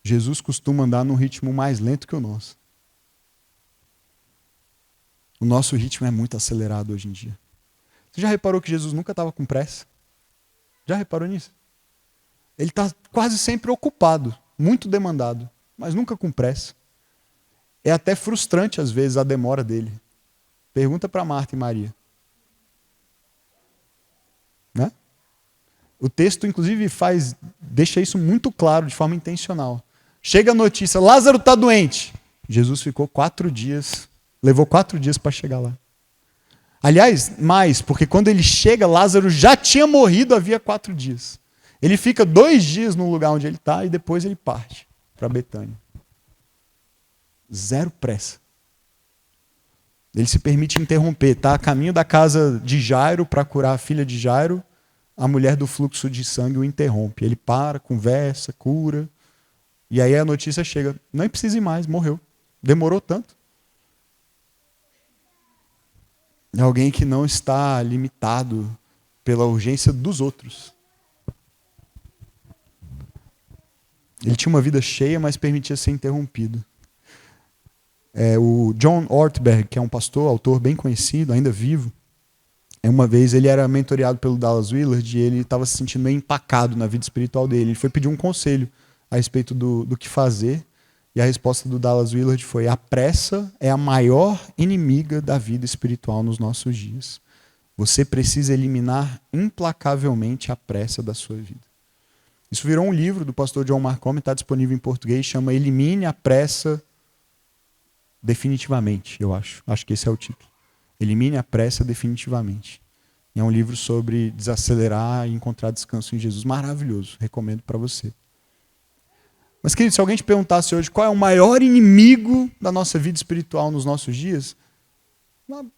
Jesus costuma andar num ritmo mais lento que o nosso. O nosso ritmo é muito acelerado hoje em dia. Você já reparou que Jesus nunca estava com pressa? Já reparou nisso? Ele está quase sempre ocupado, muito demandado, mas nunca com pressa. É até frustrante, às vezes, a demora dele. Pergunta para Marta e Maria. Né? O texto, inclusive, deixa isso muito claro, de forma intencional. Chega a notícia, Lázaro está doente. Jesus ficou 4 dias, levou 4 dias para chegar lá. Aliás, mais, porque quando ele chega, Lázaro já tinha morrido havia 4 dias. Ele fica 2 dias no lugar onde ele está e depois ele parte para Betânia. Zero pressa. Ele se permite interromper. Está a caminho da casa de Jairo para curar a filha de Jairo. A mulher do fluxo de sangue o interrompe. Ele para, conversa, cura. E aí a notícia chega. Nem precisa ir mais, morreu. Demorou tanto. É alguém que não está limitado pela urgência dos outros. Ele tinha uma vida cheia, mas permitia ser interrompido. O John Ortberg, que é um pastor, autor bem conhecido, ainda vivo, uma vez ele era mentoreado pelo Dallas Willard e ele estava se sentindo meio empacado na vida espiritual dele. Ele foi pedir um conselho a respeito do que fazer e a resposta do Dallas Willard foi: a pressa é a maior inimiga da vida espiritual nos nossos dias. Você precisa eliminar implacavelmente a pressa da sua vida. Isso virou um livro do pastor John Marcome, está disponível em português, chama Elimine a Pressa Definitivamente, eu acho. Acho que esse é o título. Elimine a pressa definitivamente. É um livro sobre desacelerar e encontrar descanso em Jesus. Maravilhoso, recomendo para você. Mas, querido, se alguém te perguntasse hoje qual é o maior inimigo da nossa vida espiritual nos nossos dias,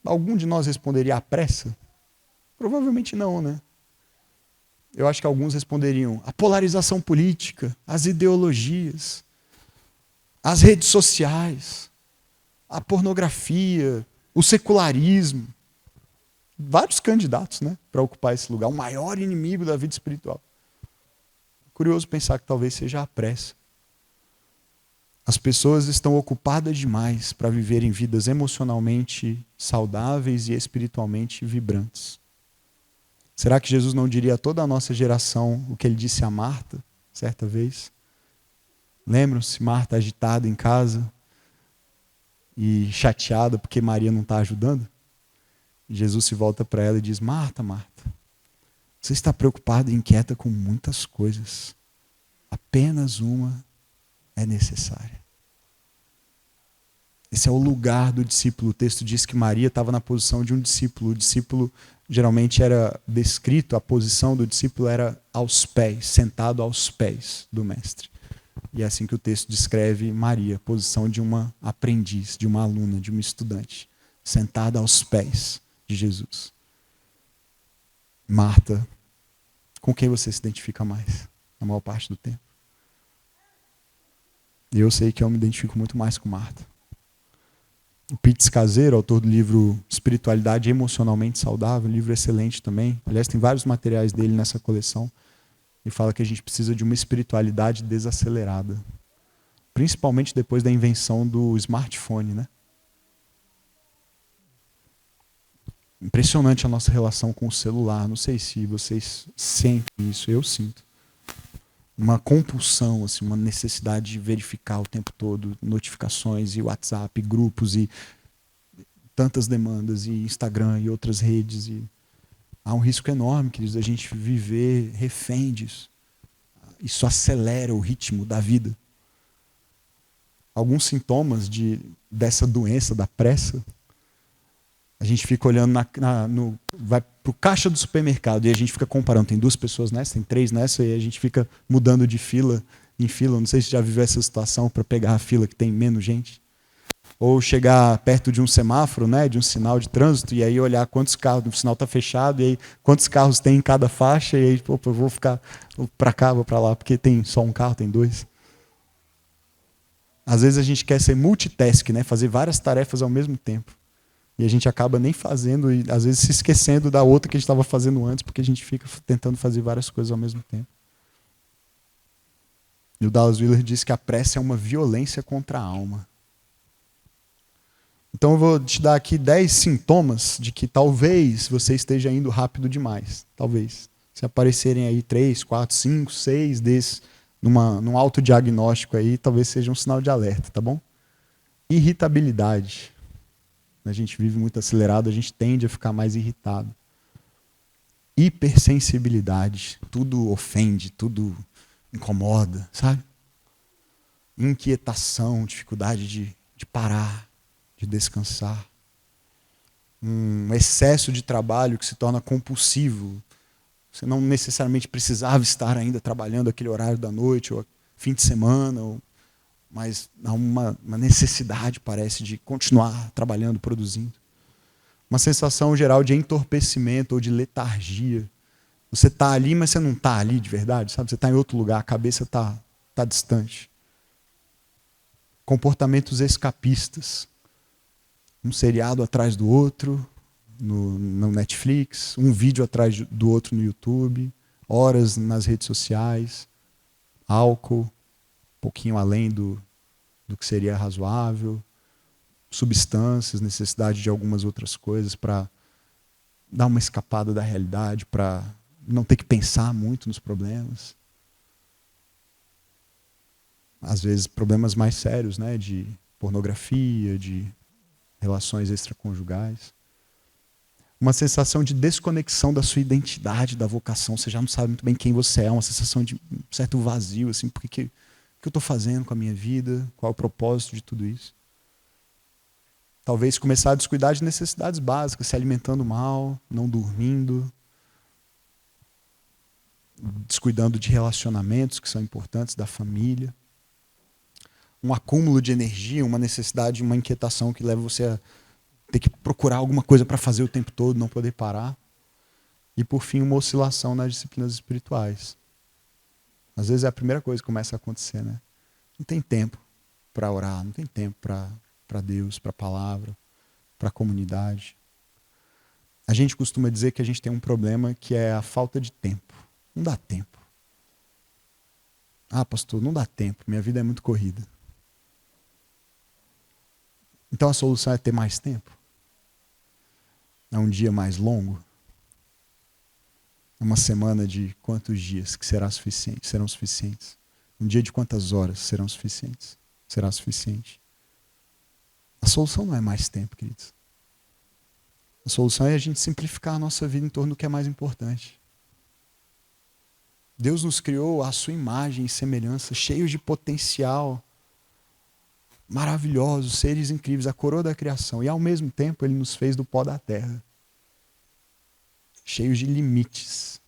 algum de nós responderia a pressa? Provavelmente não, né? Eu acho que alguns responderiam a polarização política, as ideologias, as redes sociais, a pornografia, o secularismo. Vários candidatos, né, para ocupar esse lugar. O maior inimigo da vida espiritual. Curioso pensar que talvez seja a pressa. As pessoas estão ocupadas demais para viverem vidas emocionalmente saudáveis e espiritualmente vibrantes. Será que Jesus não diria a toda a nossa geração o que ele disse a Marta, certa vez? Lembram-se, Marta agitada em casa e chateada porque Maria não está ajudando? Jesus se volta para ela e diz: Marta, Marta, você está preocupada e inquieta com muitas coisas. Apenas uma é necessária. Esse é o lugar do discípulo. O texto diz que Maria estava na posição de um discípulo. O discípulo geralmente era descrito, a posição do discípulo era aos pés, sentado aos pés do mestre. E é assim que o texto descreve Maria, posição de uma aprendiz, de uma aluna, de uma estudante, sentada aos pés de Jesus. Marta, com quem você se identifica mais, na maior parte do tempo? E eu sei que eu me identifico muito mais com Marta. O Pete Scazzero, autor do livro Espiritualidade Emocionalmente Saudável, um livro excelente também. Aliás, tem vários materiais dele nessa coleção. E fala que a gente precisa de uma espiritualidade desacelerada. Principalmente depois da invenção do smartphone, né? Impressionante a nossa relação com o celular. Não sei se vocês sentem isso, eu sinto. Uma compulsão, assim, uma necessidade de verificar o tempo todo notificações e WhatsApp, grupos e tantas demandas e Instagram e outras redes. E há um risco enorme, queridos, da gente viver refém disso. Isso acelera o ritmo da vida. Alguns sintomas dessa doença, da pressa, a gente fica olhando, vai para o caixa do supermercado e a gente fica comparando. Tem 2 pessoas nessa, tem 3 nessa, e a gente fica mudando de fila em fila. Não sei se já viveu essa situação para pegar a fila que tem menos gente. Ou chegar perto de um semáforo, né, de um sinal de trânsito, e aí olhar quantos carros, o sinal está fechado, e aí quantos carros tem em cada faixa, e aí, opa, eu vou ficar para cá, vou para lá, porque tem só um carro, tem 2. Às vezes a gente quer ser multitask, né, fazer várias tarefas ao mesmo tempo. E a gente acaba nem fazendo, e às vezes se esquecendo da outra que a gente estava fazendo antes, porque a gente fica tentando fazer várias coisas ao mesmo tempo. E o Dallas Willard diz que a pressa é uma violência contra a alma. Então eu vou te dar aqui 10 sintomas de que talvez você esteja indo rápido demais. Talvez. Se aparecerem aí 3, 4, 5, 6 desses num autodiagnóstico aí, talvez seja um sinal de alerta, tá bom? Irritabilidade. A gente vive muito acelerado, a gente tende a ficar mais irritado. Hipersensibilidade. Tudo ofende, tudo incomoda, sabe? Inquietação, dificuldade de parar, de descansar. Um excesso de trabalho que se torna compulsivo. Você não necessariamente precisava estar ainda trabalhando aquele horário da noite ou fim de semana, mas há uma necessidade, parece, de continuar trabalhando, produzindo. Uma sensação geral de entorpecimento ou de letargia. Você está ali, mas você não está ali de verdade, sabe? Você está em outro lugar, a cabeça está distante. Comportamentos escapistas. Um seriado atrás do outro no Netflix, um vídeo atrás do outro no YouTube, horas nas redes sociais, álcool, um pouquinho além do que seria razoável, substâncias, necessidade de algumas outras coisas para dar uma escapada da realidade, para não ter que pensar muito nos problemas. Às vezes problemas mais sérios, né, de pornografia, de relações extraconjugais. uma sensação de desconexão da sua identidade, da vocação. Você já não sabe muito bem quem você é, uma sensação de um certo vazio, assim, o que eu estou fazendo com a minha vida, qual é o propósito de tudo isso. Talvez começar a descuidar de necessidades básicas, se alimentando mal, não dormindo, descuidando de relacionamentos que são importantes, da família. Um acúmulo de energia, uma necessidade, uma inquietação que leva você a ter que procurar alguma coisa para fazer o tempo todo, não poder parar. E, por fim, uma oscilação nas disciplinas espirituais. Às vezes é a primeira coisa que começa a acontecer, né? Não tem tempo para orar, não tem tempo para Deus, para a palavra, para a comunidade. A gente costuma dizer que a gente tem um problema que é a falta de tempo. Não dá tempo. Ah, pastor, não dá tempo, minha vida é muito corrida. Então a solução é ter mais tempo? É um dia mais longo? É uma semana de quantos dias que serão suficientes? Um dia de quantas horas serão suficientes? Será suficiente? A solução não é mais tempo, queridos. A solução é a gente simplificar a nossa vida em torno do que é mais importante. Deus nos criou à sua imagem e semelhança, cheios de potencial, maravilhosos, seres incríveis, a coroa da criação. E ao mesmo tempo Ele nos fez do pó da terra, cheios de limites.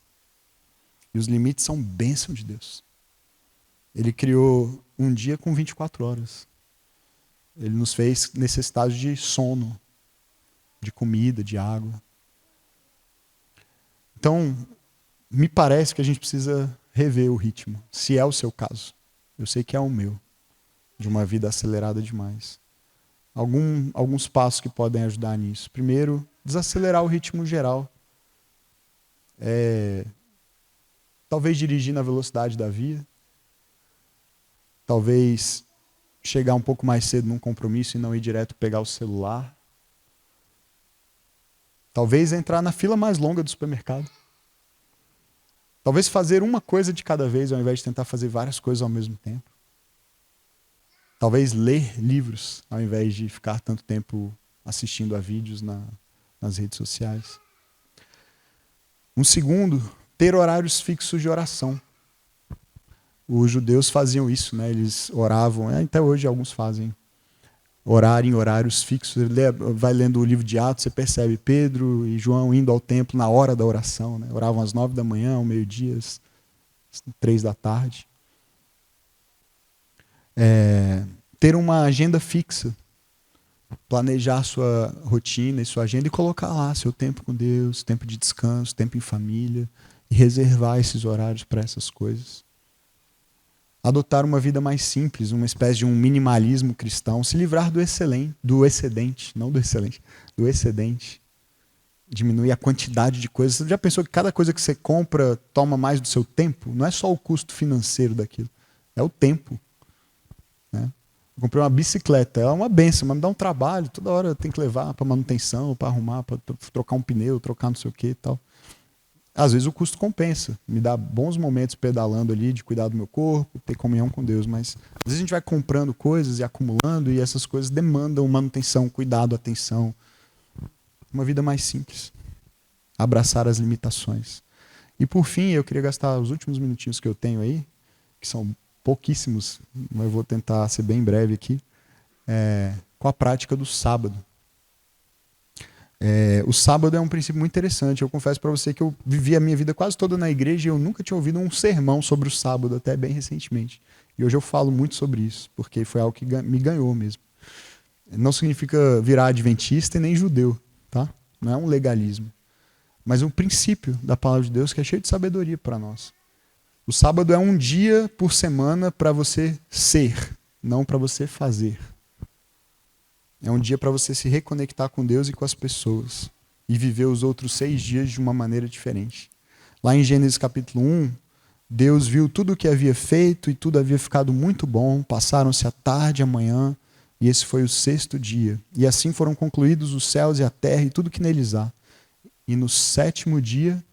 E os limites são bênção de Deus. Ele criou um dia com 24 horas. Ele nos fez necessitados de sono, de comida, de água. Então, me parece que a gente precisa rever o ritmo, se é o seu caso. Eu sei que é o meu, de uma vida acelerada demais. Alguns passos que podem ajudar nisso. Primeiro, desacelerar o ritmo geral. Talvez dirigir na velocidade da via. Talvez chegar um pouco mais cedo num compromisso e não ir direto pegar o celular. Talvez entrar na fila mais longa do supermercado. Talvez fazer uma coisa de cada vez ao invés de tentar fazer várias coisas ao mesmo tempo. Talvez ler livros ao invés de ficar tanto tempo assistindo a vídeos nas redes sociais. Um segundo, ter horários fixos de oração. Os judeus faziam isso, né? Eles oravam, até hoje alguns fazem, orar em horários fixos. Vai lendo o livro de Atos, você percebe Pedro e João indo ao templo na hora da oração, né? Oravam às 9 da manhã, ao meio-dia, às 3 da tarde. Ter uma agenda fixa, planejar sua rotina e sua agenda e colocar lá seu tempo com Deus, tempo de descanso, tempo em família, e reservar esses horários para essas coisas. Adotar uma vida mais simples, uma espécie de um minimalismo cristão, se livrar do excedente, diminuir a quantidade de coisas. Você já pensou que cada coisa que você compra toma mais do seu tempo? Não é só o custo financeiro daquilo, é o tempo. Né? Eu comprei uma bicicleta, é uma benção, mas me dá um trabalho, toda hora eu tenho que levar para manutenção, para arrumar, para trocar um pneu, trocar não sei o que e tal. Às vezes o custo compensa, me dá bons momentos pedalando ali, de cuidar do meu corpo, ter comunhão com Deus, mas às vezes a gente vai comprando coisas e acumulando e essas coisas demandam manutenção, cuidado, atenção. Uma vida mais simples. Abraçar as limitações. E por fim, eu queria gastar os últimos minutinhos que eu tenho aí, que são pouquíssimos, mas eu vou tentar ser bem breve aqui, com a prática do sábado. O sábado é um princípio muito interessante. Eu confesso para você que eu vivi a minha vida quase toda na igreja e eu nunca tinha ouvido um sermão sobre o sábado, até bem recentemente. E hoje eu falo muito sobre isso, porque foi algo que me ganhou mesmo. Não significa virar adventista e nem judeu, tá? Não é um legalismo. Mas um princípio da palavra de Deus que é cheio de sabedoria para nós. O sábado é um dia por semana para você ser, não para você fazer. É um dia para você se reconectar com Deus e com as pessoas. E viver os outros 6 dias de uma maneira diferente. Lá em Gênesis capítulo 1, Deus viu tudo o que havia feito e tudo havia ficado muito bom. Passaram-se a tarde e a manhã, e esse foi o 6º dia. E assim foram concluídos os céus e a terra e tudo que neles há. E no 7º dia,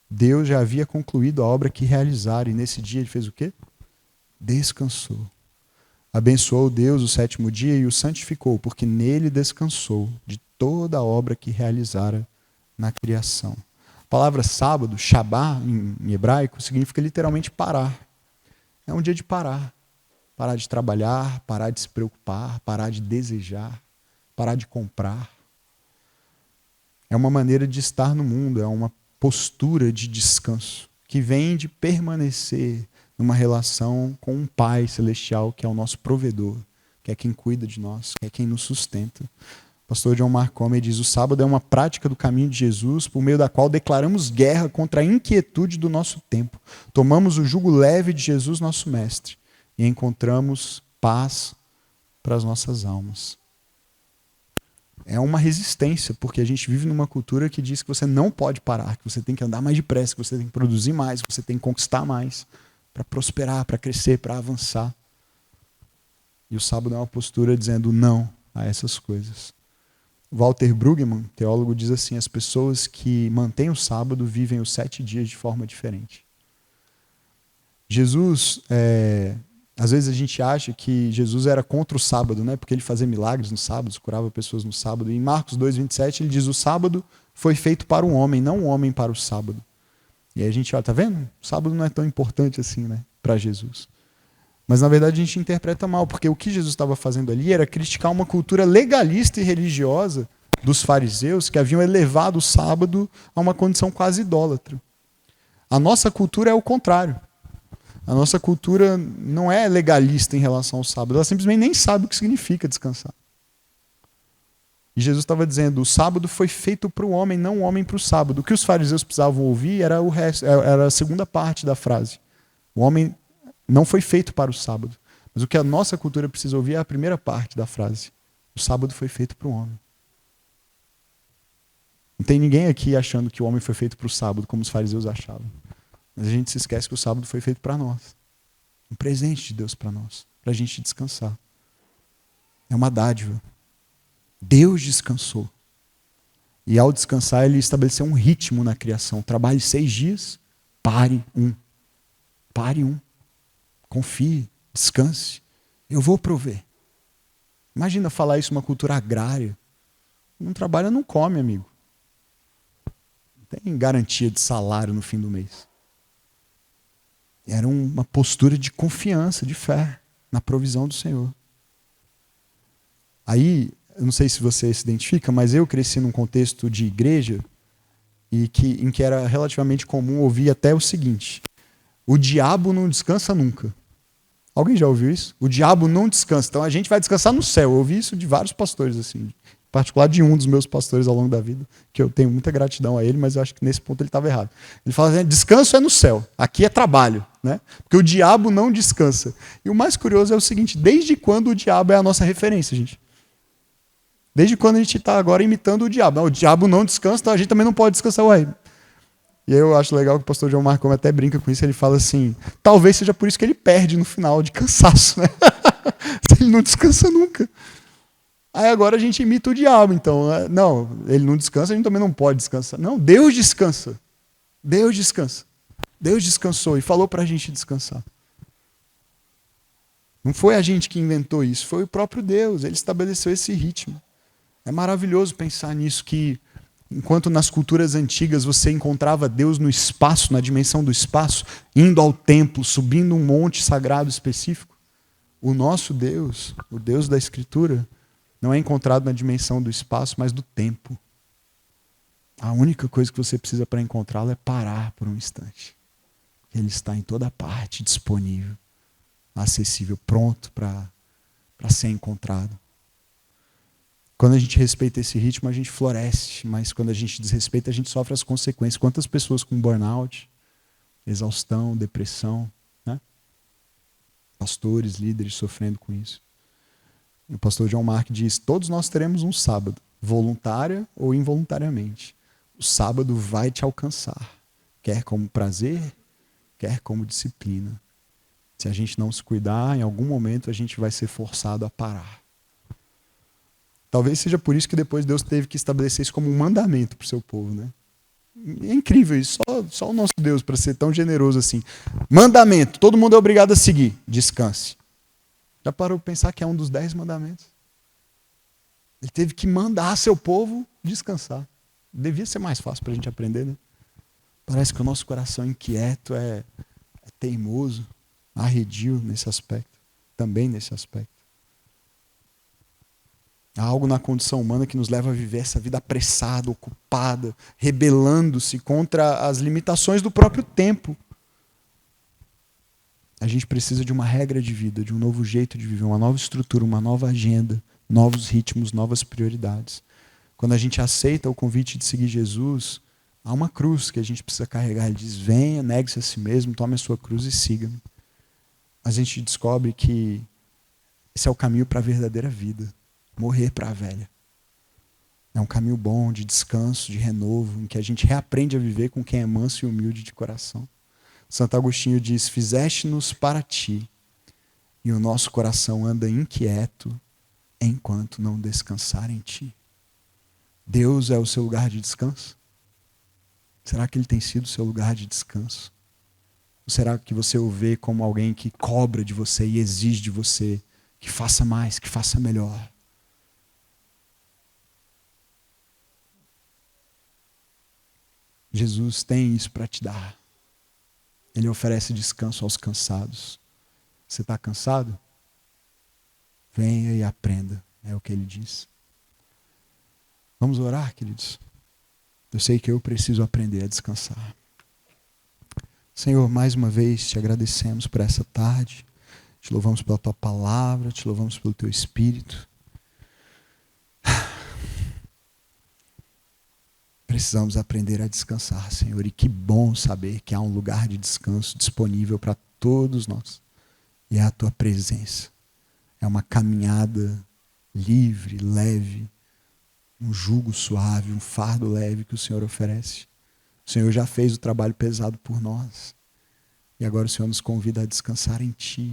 Deus já havia concluído a obra que realizara. E nesse dia ele fez o quê? Descansou. Abençoou Deus o 7º dia e o santificou, porque nele descansou de toda a obra que realizara na criação. A palavra sábado, Shabá, em hebraico, significa literalmente parar. É um dia de parar. Parar de trabalhar, parar de se preocupar, parar de desejar, parar de comprar. É uma maneira de estar no mundo, é uma postura de descanso, que vem de permanecer numa relação com um Pai Celestial, que é o nosso provedor, que é quem cuida de nós, que é quem nos sustenta. O pastor John Mark Comer diz: o sábado é uma prática do caminho de Jesus, por meio da qual declaramos guerra contra a inquietude do nosso tempo. Tomamos o jugo leve de Jesus, nosso mestre, e encontramos paz para as nossas almas. É uma resistência, porque a gente vive numa cultura que diz que você não pode parar, que você tem que andar mais depressa, que você tem que produzir mais, que você tem que conquistar mais, para prosperar, para crescer, para avançar. E o sábado é uma postura dizendo não a essas coisas. Walter Brueggemann, teólogo, diz assim: as pessoas que mantêm o sábado vivem os 7 dias de forma diferente. Jesus, às vezes a gente acha que Jesus era contra o sábado, né? Porque ele fazia milagres no sábado, curava pessoas no sábado. E em Marcos 2,27 ele diz: o sábado foi feito para o homem, não o homem para o sábado. E aí a gente olha, tá vendo? O sábado não é tão importante assim, né, para Jesus. Mas na verdade a gente interpreta mal, porque o que Jesus estava fazendo ali era criticar uma cultura legalista e religiosa dos fariseus que haviam elevado o sábado a uma condição quase idólatra. A nossa cultura é o contrário. A nossa cultura não é legalista em relação ao sábado, ela simplesmente nem sabe o que significa descansar. E Jesus estava dizendo: o sábado foi feito para o homem, não o homem para o sábado. O que os fariseus precisavam ouvir era o resto, era a segunda parte da frase. O homem não foi feito para o sábado. Mas o que a nossa cultura precisa ouvir é a primeira parte da frase. O sábado foi feito para o homem. Não tem ninguém aqui achando que o homem foi feito para o sábado, como os fariseus achavam. Mas a gente se esquece que o sábado foi feito para nós. Um presente de Deus para nós, para a gente descansar. É uma dádiva. Deus descansou. E ao descansar, ele estabeleceu um ritmo na criação. Trabalhe 6 dias, pare um. Pare um. Confie, descanse. Eu vou prover. Imagina falar isso numa cultura agrária. Não trabalha, não come, amigo. Não tem garantia de salário no fim do mês. Era uma postura de confiança, de fé na provisão do Senhor. Aí, eu não sei se você se identifica, mas eu cresci num contexto de igreja em que era relativamente comum ouvir até o seguinte: o diabo não descansa nunca. Alguém já ouviu isso? O diabo não descansa. Então a gente vai descansar no céu. Eu ouvi isso de vários pastores, assim, em particular de um dos meus pastores ao longo da vida, que eu tenho muita gratidão a ele, mas eu acho que nesse ponto ele estava errado. Ele fala assim: descanso é no céu, aqui é trabalho, né? Porque o diabo não descansa. E o mais curioso é o seguinte: desde quando o diabo é a nossa referência, gente? Desde quando a gente está agora imitando o diabo? Não, o diabo não descansa, então a gente também não pode descansar. Ué. E eu acho legal que o pastor João Marcos até brinca com isso. Ele fala assim: talvez seja por isso que ele perde no final, de cansaço, né? Ele não descansa nunca. Aí agora a gente imita o diabo, então. Não, ele não descansa, a gente também não pode descansar. Não, Deus descansa. Deus descansa. Deus descansou e falou para a gente descansar. Não foi a gente que inventou isso, foi o próprio Deus. Ele estabeleceu esse ritmo. É maravilhoso pensar nisso, que enquanto nas culturas antigas você encontrava Deus no espaço, na dimensão do espaço, indo ao templo, subindo um monte sagrado específico, o nosso Deus, o Deus da Escritura, não é encontrado na dimensão do espaço, mas do tempo. A única coisa que você precisa para encontrá-lo é parar por um instante. Ele está em toda parte, disponível, acessível, pronto para ser encontrado. Quando a gente respeita esse ritmo, a gente floresce, mas quando a gente desrespeita, a gente sofre as consequências. Quantas pessoas com burnout, exaustão, depressão, né? Pastores, líderes sofrendo com isso. O pastor John Mark diz: todos nós teremos um sábado, voluntária ou involuntariamente. O sábado vai te alcançar, quer como prazer, quer como disciplina. Se a gente não se cuidar, em algum momento a gente vai ser forçado a parar. Talvez seja por isso que depois Deus teve que estabelecer isso como um mandamento para o seu povo, né? É incrível isso, só o nosso Deus para ser tão generoso assim. Mandamento, todo mundo é obrigado a seguir, descanse. Já parou para pensar que é um dos 10 mandamentos? Ele teve que mandar seu povo descansar. devia ser mais fácil para a gente aprender, né? Parece que o nosso coração inquieto é teimoso, arredio nesse aspecto, também nesse aspecto. Há algo na condição humana que nos leva a viver essa vida apressada, ocupada, rebelando-se contra as limitações do próprio tempo. A gente precisa de uma regra de vida, de um novo jeito de viver, uma nova estrutura, uma nova agenda, novos ritmos, novas prioridades. Quando a gente aceita o convite de seguir Jesus, há uma cruz que a gente precisa carregar. Ele diz, venha, negue-se a si mesmo, tome a sua cruz e siga-me. A gente descobre que esse é o caminho para a verdadeira vida. Morrer para a velha. É um caminho bom de descanso, de renovo, em que a gente reaprende a viver com quem é manso e humilde de coração. Santo Agostinho diz, fizeste-nos para ti, e o nosso coração anda inquieto enquanto não descansar em ti. Deus é o seu lugar de descanso? Será que ele tem sido o seu lugar de descanso? Ou será que você o vê como alguém que cobra de você e exige de você que faça mais, que faça melhor? Jesus tem isso para te dar. Ele oferece descanso aos cansados. Você está cansado? Venha e aprenda, é o que ele diz. Vamos orar, queridos? Eu sei que eu preciso aprender a descansar. Senhor, mais uma vez te agradecemos por essa tarde. Te louvamos pela tua palavra, te louvamos pelo teu Espírito. Precisamos aprender a descansar, Senhor. E que bom saber que há um lugar de descanso disponível para todos nós. E é a tua presença. É uma caminhada livre, leve, um jugo suave, um fardo leve que o Senhor oferece. O Senhor já fez o trabalho pesado por nós. E agora o Senhor nos convida a descansar em Ti.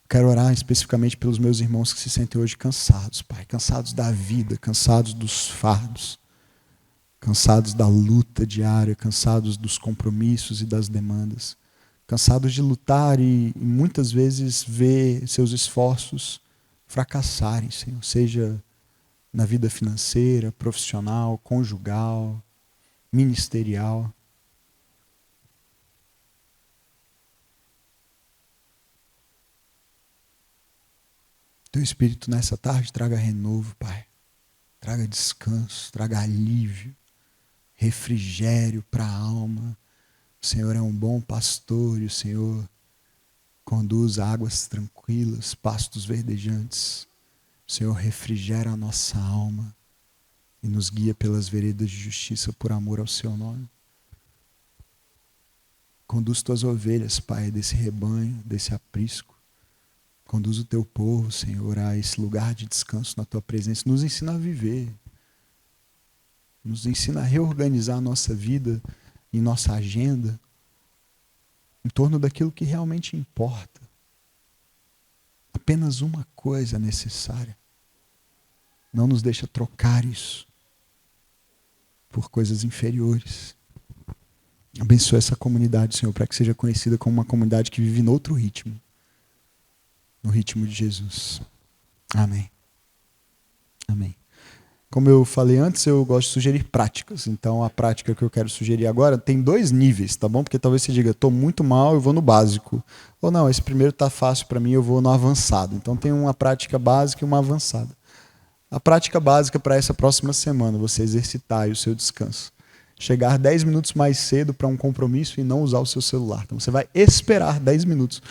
Quero orar especificamente pelos meus irmãos que se sentem hoje cansados, Pai. Cansados da vida, cansados dos fardos, cansados da luta diária, cansados dos compromissos e das demandas. Cansados de lutar e muitas vezes ver seus esforços fracassarem, Senhor. Seja na vida financeira, profissional, conjugal, ministerial. Teu Espírito nessa tarde traga renovo, Pai. Traga descanso, traga alívio, refrigério para a alma. O Senhor é um bom pastor e o Senhor conduz águas tranquilas, pastos verdejantes. O Senhor refrigera a nossa alma e nos guia pelas veredas de justiça por amor ao seu nome. Conduz tuas ovelhas, Pai, desse rebanho, desse aprisco. Conduz o teu povo, Senhor, a esse lugar de descanso na tua presença. Nos ensina a viver. Nos ensina a reorganizar a nossa vida e nossa agenda em torno daquilo que realmente importa. Apenas uma coisa necessária. Não nos deixa trocar isso por coisas inferiores. Abençoa essa comunidade, Senhor, para que seja conhecida como uma comunidade que vive em outro ritmo. No ritmo de Jesus. Amém. Amém. Como eu falei antes, eu gosto de sugerir práticas. Então, a prática que eu quero sugerir agora tem 2 níveis, tá bom? Porque talvez você diga, estou muito mal, eu vou no básico. Ou não, esse primeiro está fácil para mim, eu vou no avançado. Então, tem uma prática básica e uma avançada. A prática básica para essa próxima semana, você exercitar aí o seu descanso. Chegar 10 minutos mais cedo para um compromisso e não usar o seu celular. Então, você vai esperar 10 minutos.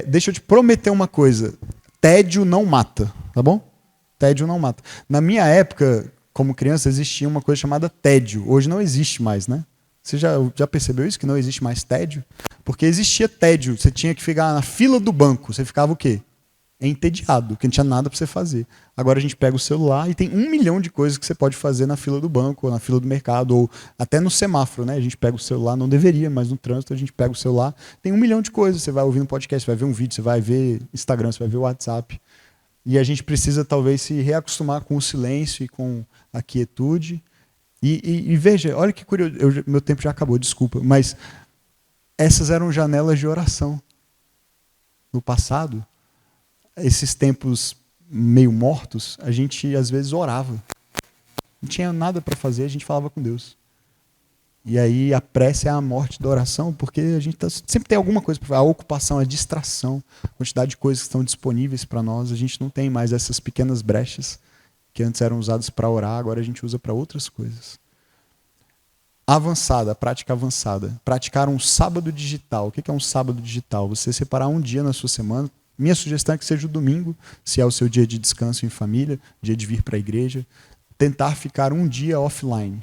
Deixa eu te prometer uma coisa. Tédio não mata, tá bom? Tédio não mata. Na minha época, como criança, existia uma coisa chamada tédio. Hoje não existe mais, né? Você já percebeu isso? Que não existe mais tédio? Porque existia tédio. Você tinha que ficar na fila do banco. Você ficava o quê? Entediado, porque não tinha nada para você fazer. Agora a gente pega o celular e tem 1 milhão de coisas que você pode fazer na fila do banco, ou na fila do mercado, ou até no semáforo, né? A gente pega o celular, não deveria, mas no trânsito a gente pega o celular. Tem 1 milhão de coisas. Você vai ouvir um podcast, você vai ver um vídeo, você vai ver Instagram, você vai ver WhatsApp. E a gente precisa talvez se reacostumar com o silêncio e com a quietude. E veja, olha que curioso, meu tempo já acabou, desculpa, mas essas eram janelas de oração. No passado, esses tempos meio mortos, a gente às vezes orava. não tinha nada para fazer, a gente falava com Deus. E aí a prece é a morte da oração, porque a gente sempre tem alguma coisa para fazer. A ocupação, a distração, a quantidade de coisas que estão disponíveis para nós. A gente não tem mais essas pequenas brechas que antes eram usadas para orar, agora a gente usa para outras coisas. Avançada, prática avançada. Praticar um sábado digital. O que é um sábado digital? Você separar um dia na sua semana. Minha sugestão é que seja o domingo, se é o seu dia de descanso em família, dia de vir para a igreja. Tentar ficar um dia offline.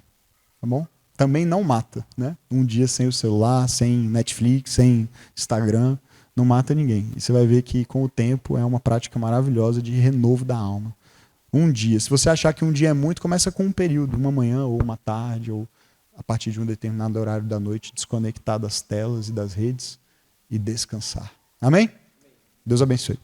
Tá bom? Também não mata, né? Um dia sem o celular, sem Netflix, sem Instagram, não mata ninguém. E você vai ver que com o tempo é uma prática maravilhosa de renovo da alma. Um dia. Se você achar que um dia é muito, começa com um período, uma manhã ou uma tarde, ou a partir de um determinado horário da noite, desconectar das telas e das redes e descansar. Amém? Deus abençoe.